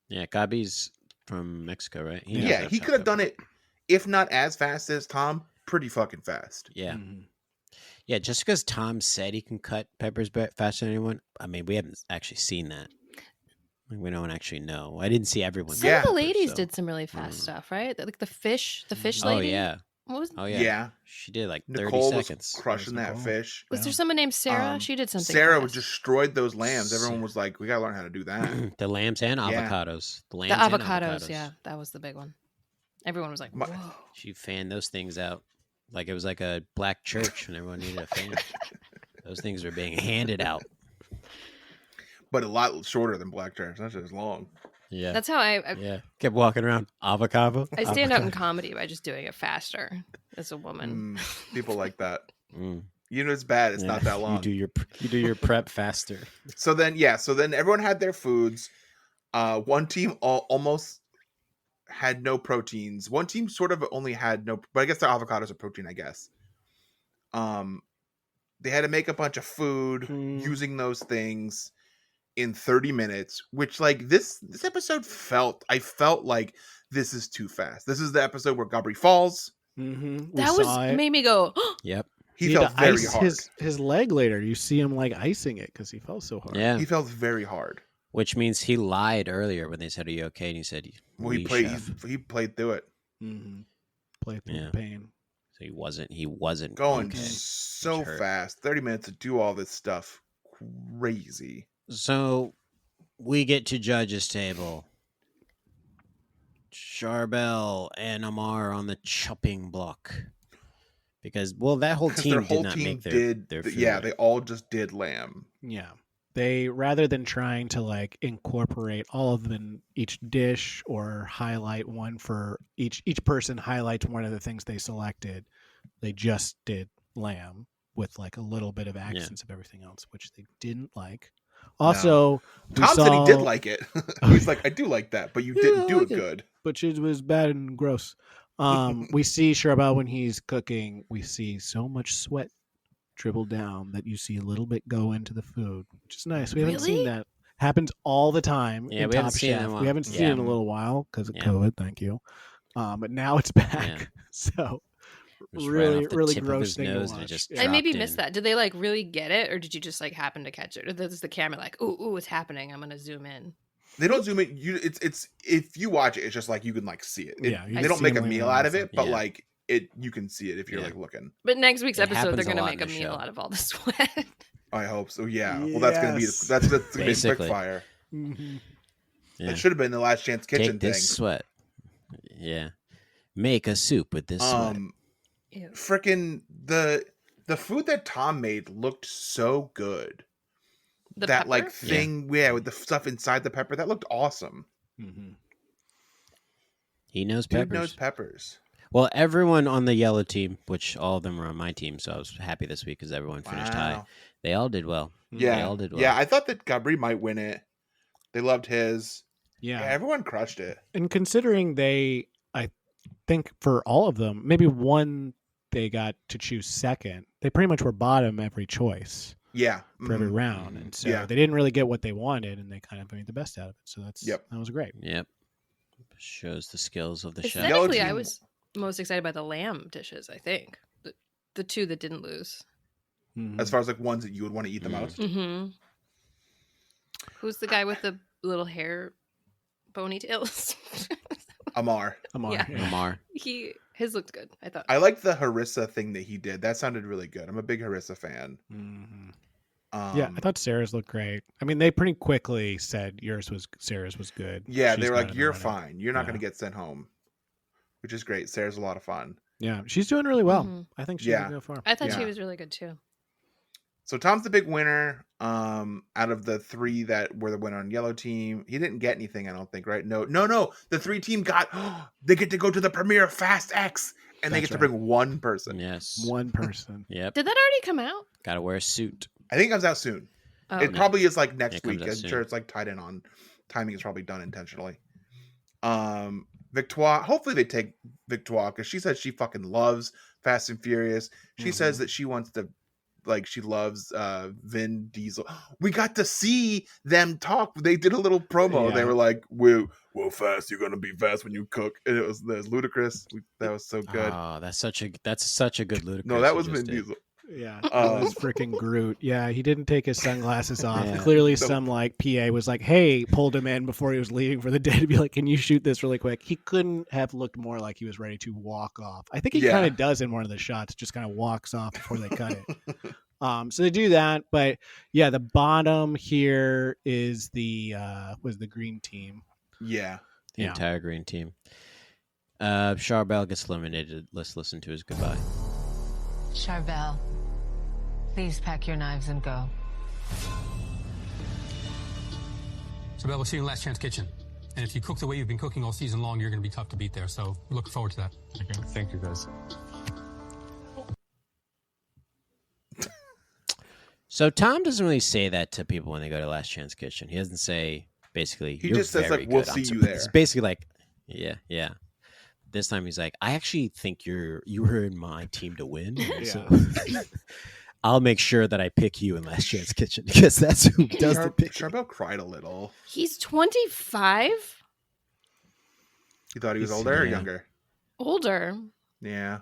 Yeah, Gabi's from Mexico, right? He knows Yeah. how to He chop could have done pepper. it, if not as fast as Tom, pretty fucking fast. Yeah. Mhm. Yeah, just because Tom said he can cut peppers faster than anyone, I mean, we haven't actually seen that. Like, we don't actually know. I didn't see everyone. Some Yeah. of the ladies so- did some really fast stuff, right? Like the fish Oh lady. yeah. What was, Oh Yeah. yeah. She did like 30 Nicole seconds. was crushing that Nicole. fish. was Yeah. there someone named Sarah? Um, She did something. Sarah fast. destroyed those lambs. Everyone was like, "We gotta learn how to do that." The lambs and Yeah. avocados. The lambs The and avocados, yeah, that was the big one. Everyone was like, My- "Whoa!" She fanned those things out like it was like a black church and everyone needed a fan. Those things were being handed out. But a lot shorter than black chairs. Not just long. Yeah. That's how I Yeah. Kept walking around. Avocado. I stand out in avocado. comedy by just doing it faster as a woman. People like that. Mm, You know, it's bad. It's yeah. not that long. You do your prep faster. So then everyone had their foods. One team almost had no proteins. One team sort of only had no, but I guess their avocados are protein, I guess. They had to make a bunch of food using those things in 30 minutes, which like this episode I felt like this is too fast. This is the episode where Gabri falls. Mhm. We That saw it. made me go, Yep. He He had fell to very ice hard. his leg later. You see him like icing it because he fell so hard. Yeah. He fell very hard. Which means he lied earlier when they said, "Are you okay?" And he said, Well, he "Oui, played. chef." He played through it, Mm-hmm. Play through Yeah. the pain. So he wasn't going okay. so He's hurt. fast. 30 minutes to do all this stuff, crazy. So we get to judges' table. Charbel and Amar on the chopping block. Because that whole Because team their whole did not team make their did. food. Yeah, they all just did lamb. Yeah. They, rather than trying to like incorporate all of them in each dish or highlight one for each person highlights one of the things they selected, they just did lamb with like a little bit of accents of everything else, which they didn't like. Also, Tom said he did like it. He's like, I do like that, but you didn't do it good. But it was bad and gross. We see Charbel when he's cooking, we see so much sweat dribble down that you see a little bit go into the food, which is nice. We haven't seen that. Happens all the time in Top Chef. We haven't seen it in a little while because of COVID. Thank you. But now it's back. So really gross thing to watch. I maybe missed that. Did they like really get it, or did you just like happen to catch it? Or does the camera like, ooh, it's happening, I'm gonna zoom in? They don't zoom in. It's if you watch it, it's just like you can like see it. They don't make a meal out of it, but like you can see it if you're like looking. But next week's episode, they're gonna make a meal out of all the sweat. I hope so. Yeah. Well, that's gonna be that's gonna be a quick fire. Mm-hmm. It should have been the Last Chance Kitchen Take this sweat. Yeah. Make a soup with this sweat. Freaking the food that Tom made looked so good. The that pepper? Like thing, with the stuff inside the pepper, that looked awesome. Mm-hmm. He knows Dude peppers. knows peppers. Well, everyone on the yellow team, which all of them were on my team, so I was happy this week because everyone finished high. They all did well. Yeah, they all did well. Yeah, I thought that Gabri might win it. They loved his. Yeah, everyone crushed it. And considering I think for all of them, maybe one they got to choose second. They pretty much were bottom every choice. Yeah, for every round, and so they didn't really get what they wanted, and they kind of made the best out of it. So that was great. Yep, shows the skills of the chef. Aesthetically, I was most excited by the lamb dishes. I think the two that didn't lose. Mm-hmm. As far as like ones that you would want to eat the most. Mm-hmm. Who's the guy with the little hair ponytails? Amar. Yeah. Amar. His looked good, I thought. I like the harissa thing that he did. That sounded really good. I'm a big harissa fan. Mm-hmm. Yeah, I thought Sarah's looked great. I mean, they pretty quickly said Sarah's was good. Yeah, they were like, "You're fine. You're not going to get sent home," which is great. Sarah's a lot of fun. Yeah, she's doing really well. Mm-hmm. I think she's going to go far. I thought she was really good too. So Tom's the big winner. Out of the three that were the winner on yellow team, he didn't get anything. I don't think, right? No. The 3 team got. They get to go to the premiere of Fast X, and they get to bring one person. Yes, one person. Yep. Did that already come out? Got to wear a suit. I think it comes out soon. Oh, it probably is like next week. I'm soon. sure it's like tied in on timing. Is probably done intentionally. Victoire. Hopefully they take Victoire because she says she fucking loves Fast and Furious. She says that she wants to. Like she loves Vin Diesel. We got to see them talk. They did a little promo. They were like, "Well, fast. You're gonna be fast when you cook." And it was ludicrous. That was so good. Oh, that's such a good ludicrous. No, that was Vin Diesel. Yeah, it was freaking Groot. Yeah, he didn't take his sunglasses off. Yeah. Clearly, some like PA was like, "Hey," pulled him in before he was leaving for the day to be like, "Can you shoot this really quick?" He couldn't have looked more like he was ready to walk off. I think he kind of does in one of the shots, just kind of walks off before they cut it. So they do that, but yeah, the bottom here is was the green team. Yeah, the entire green team. Charbel gets eliminated. Let's listen to his goodbye. Charbel, please pack your knives and go. Charbel, we'll see you in Last Chance Kitchen. And if you cook the way you've been cooking all season long, you're going to be tough to beat there. So we're looking forward to that. Okay. Thank you, guys. So Tom doesn't really say that to people when they go to Last Chance Kitchen. He doesn't say basically. He just says like, "We'll see you there." It's basically like, yeah. This time he's like, I actually think you were in my team to win. So I'll make sure that I pick you in Last Chance Kitchen because that's who does the picking. Charbel cried a little. He's 25. You thought he was older or younger? Older. Yeah.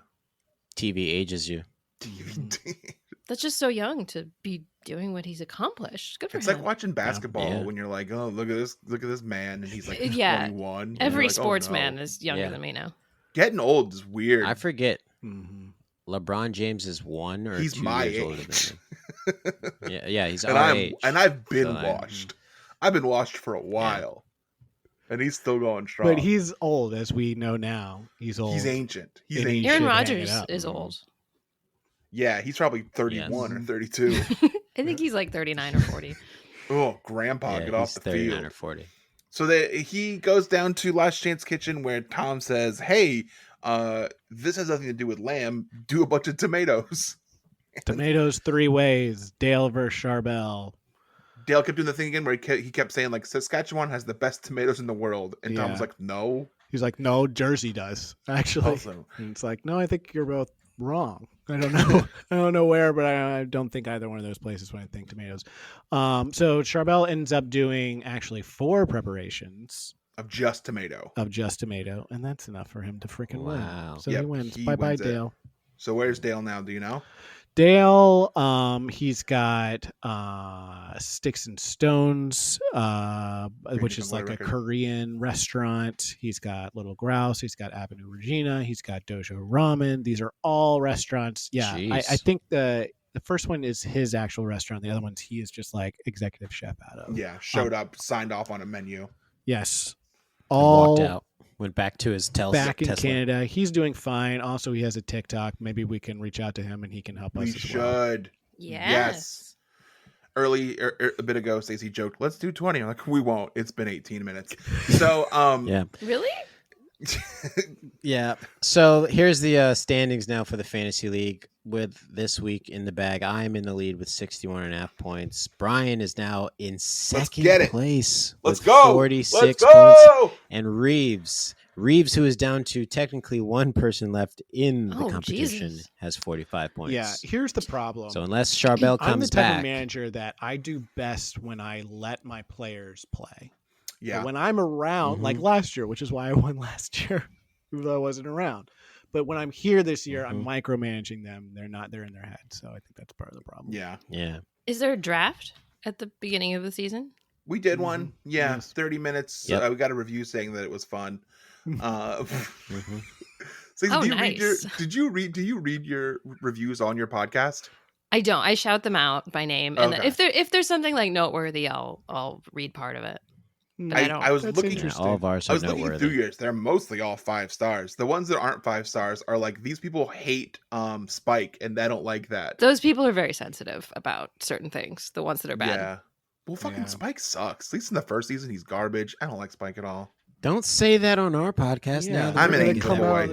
TV ages you. That's just so young to be doing what he's accomplished. Good for him. It's like watching basketball when you're like, "Oh, look at this man," and he's like 21. Every sportsman is younger than me now. Getting old is weird. I forget. LeBron James is 1 or he's 2 my years age. older than me. Yeah, he's and our age. And I've been washed. I've been washed for a while, and he's still going strong. But he's old, as we know now. He's old. He's ancient. He's ancient. Aaron Rodgers is old. Yeah, he's probably 31 or 32. I think he's like 39 or 40. Oh, Grandpa, Yeah, get off he's the 39 field. or 40. So he goes down to Last Chance Kitchen where Tom says, "Hey, this has nothing to do with lamb. Do a bunch of tomatoes." Tomatoes 3 ways. Dale versus Charbel. Dale kept doing the thing again where he kept saying like Saskatchewan has the best tomatoes in the world, and Tom was Yeah. like, "No." He's like, no, Jersey does actually. Also, And it's like, no, I think you're both wrong. I don't know. I don't know where, but I don't think either one of those places when I think tomatoes. So Charbel ends up doing actually 4 preparations of just tomato. And that's enough for him to freaking Wow. win. So Yep, he wins. he Bye-bye, wins it. Dale. So where's Dale now? Do you know? Dale, he's got Sticks and Stones, which is like a Korean restaurant. He's got Little Grouse. He's got Avenue Regina. He's got Dojo Ramen. These are all restaurants. Yeah, I think the first one is his actual restaurant. The other ones he is just like executive chef out of. Yeah, showed up, signed off on a menu. Yes, all walked out. Went back to his back in Tesla. Canada. He's doing fine. Also, he has a TikTok. Maybe we can reach out to him and he can help us as well. We should. Yes. Early a bit ago, Stacey joked, "Let's do 20." I'm like, "We won't. It's been 18 minutes." So, yeah. Really? Yeah. So here's the standings now for the Fantasy League with this week in the bag. I'm in the lead with 61.5 points. Brian is now in second place. Let's with go. 46 points. And Reeves, who is down to technically one person left in the competition, Jesus. has 45 points. Yeah, here's the problem. So unless Charbel I'm comes the type back, of manager that I do best when I let my players play. Yeah. But when I'm around, like last year, which is why I won last year, even though I wasn't around. But when I'm here this year, I'm micromanaging them. They're in their head. So I think that's part of the problem. Yeah. Yeah. Is there a draft at the beginning of the season? We did one. Yeah, Yes. 30 minutes. Yep. We got a review saying that it was fun. So Oh, do you nice. do you read your reviews on your podcast? I don't. I shout them out by name, and Okay. if there's something like noteworthy, I'll read part of it. But I don't. I was That's looking. interesting. All of ours I are was looking noteworthy. through yours. They're mostly all 5 stars. The ones that aren't 5 stars are like these people hate Spike, and I don't like that. Those people are very sensitive about certain things. The ones that are bad. Yeah. Well, fucking Yeah. Spike sucks. At least in the first season, he's garbage. I don't like Spike at all. Don't say that on our podcast now. that I'm we're an gonna angry get that boy.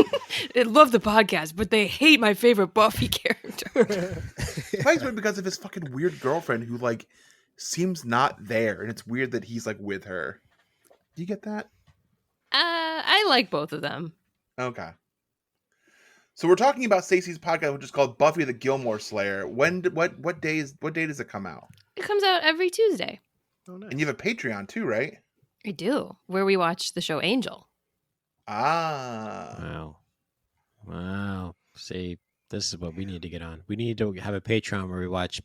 way. They love the podcast, but they hate my favorite Buffy character. Spike's weird because of his fucking weird girlfriend who like seems not there, and it's weird that he's like with her. Do you get that? I like both of them. Okay. So we're talking about Stacey's podcast, which is called Buffy the Gilmore Slayer. What day does it come out? It comes out every Tuesday. Oh, nice. And you have a Patreon too, right? I do, where we watch the show Angel. Ah. Wow. See, this is what we need to get on. We need to have a Patreon where we watch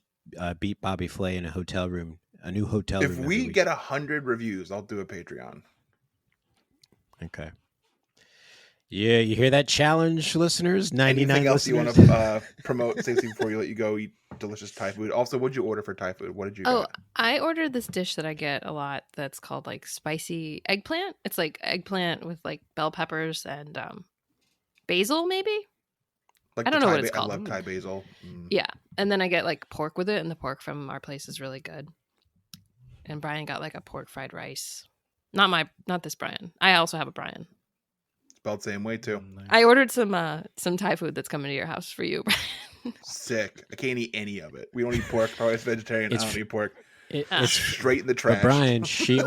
Beat Bobby Flay in a hotel room, a new hotel room. If every we week. get 100 reviews, I'll do a Patreon. Okay. Yeah, you hear that challenge, listeners? 99 Anything else you listeners. want to promote, Stacey, before you let you go eat delicious Thai food? Also, what'd you order for Thai food? What did you Oh, get? I ordered this dish that I get a lot that's called like spicy eggplant. It's like eggplant with like bell peppers and basil, maybe? Like I don't the know Thai what it's called. I love Thai basil. Mm. Yeah. And then I get like pork with it, and the pork from our place is really good. And Brian got like a pork fried rice. Not this Brian. I also have a Brian. Spelled same way too. Nice. I ordered some Thai food that's coming to your house for you, Brian. Sick. I can't eat any of it. We don't eat pork. Probably vegetarian. I It's- don't eat pork. It's Straight in the trash. But Brian, she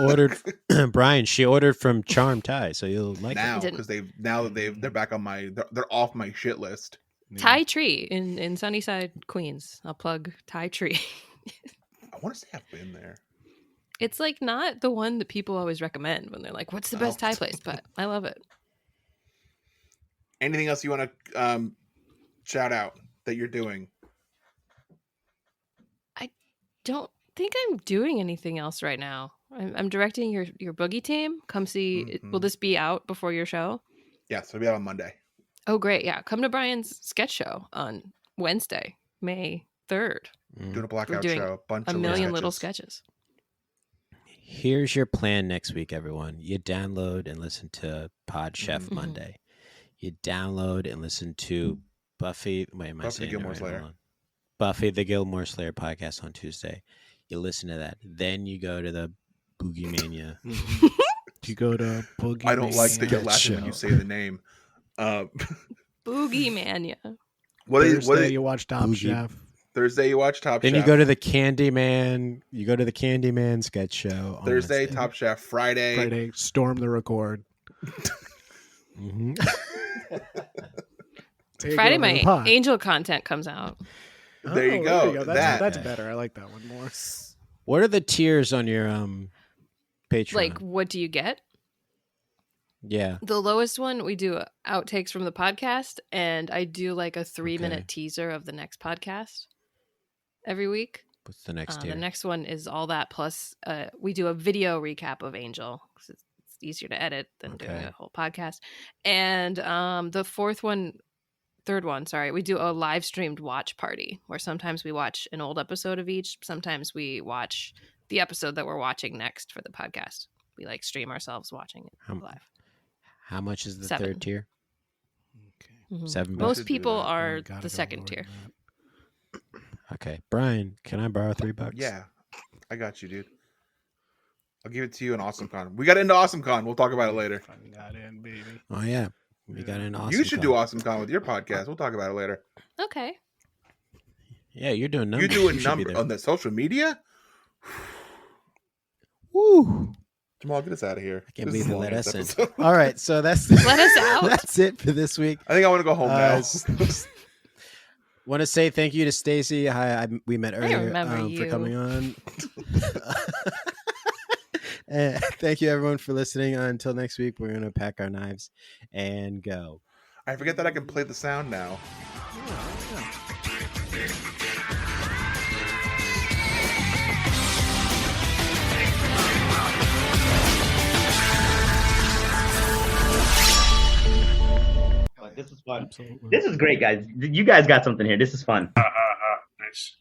ordered from Charm Thai, so you'll like now it. because they're back on my they're off my shit list. Thai Tree in Sunnyside, Queens. I'll plug Thai Tree. I want to say I've been there. It's like not the one that people always recommend when they're like, "What's the best Thai place?" But I love it. Anything else you want to shout out that you're doing? I don't think I'm doing anything else right now. I'm directing your boogie team. Come see. Will this be out before your show? Yes, it'll be out on Monday. Oh, great! Yeah, come to Brian's sketch show on Wednesday, May 3rd. Doing a blackout doing show. A million little sketches. Here's your plan next week, everyone. You download and listen to Pod Chef Monday. You download and listen to Buffy. Wait, am I Buffy saying the Gilmore it right? Slayer. Hold on. Buffy the Gilmore Slayer podcast on Tuesday. You listen to that. Then you go to the Boogie Mania. You go to Boogie. I don't like that you're Sketch laughing when show. you say the name. Boogie Mania. Thursday, you watch Top Boogie. Chef. Thursday, you watch Top Then Chef. you go to the Candyman. You go to the Candyman sketch show. On Thursday, Wednesday. Top Chef. Friday. Storm the Record. Mhm. Friday, my Angel content comes out. There you go. That's better. I like that one more. What are the tiers on your Patreon? Like, what do you get? Yeah. The lowest one, we do outtakes from the podcast, and I do like a 3-minute teaser of the next podcast every week. What's the next tier? The next one is all that plus we do a video recap of Angel because it's easier to edit than doing a whole podcast. And the third one, we do a live streamed watch party where sometimes we watch an old episode of each. Sometimes we watch the episode that we're watching next for the podcast. We like stream ourselves watching it live. How much is the $7. third tier? Okay. $7. Most people are the second tier. Okay. Brian, can I borrow $3? Yeah. I got you, dude. I'll give it to you in AwesomeCon. We got into AwesomeCon. We'll talk about it later. Got in, baby. Oh, yeah. We got an awesome. You should do AwesomeCon with your podcast. We'll talk about it later. Okay. Yeah, you're doing numbers. You do a number on the social media? Woo. Jamal, get us out of here. I can't believe they let us in. episode. All right, so that's Let us out. That's it for this week. I think I want to go home now. Want to say thank you to Stacey. Hi, we met earlier remember for you. coming on. And thank you everyone for listening. Until next week, we're gonna pack our knives and go. I forget that I can play the sound now. This is fun. Absolutely. This is great, guys. You guys got something here. This is fun. Nice.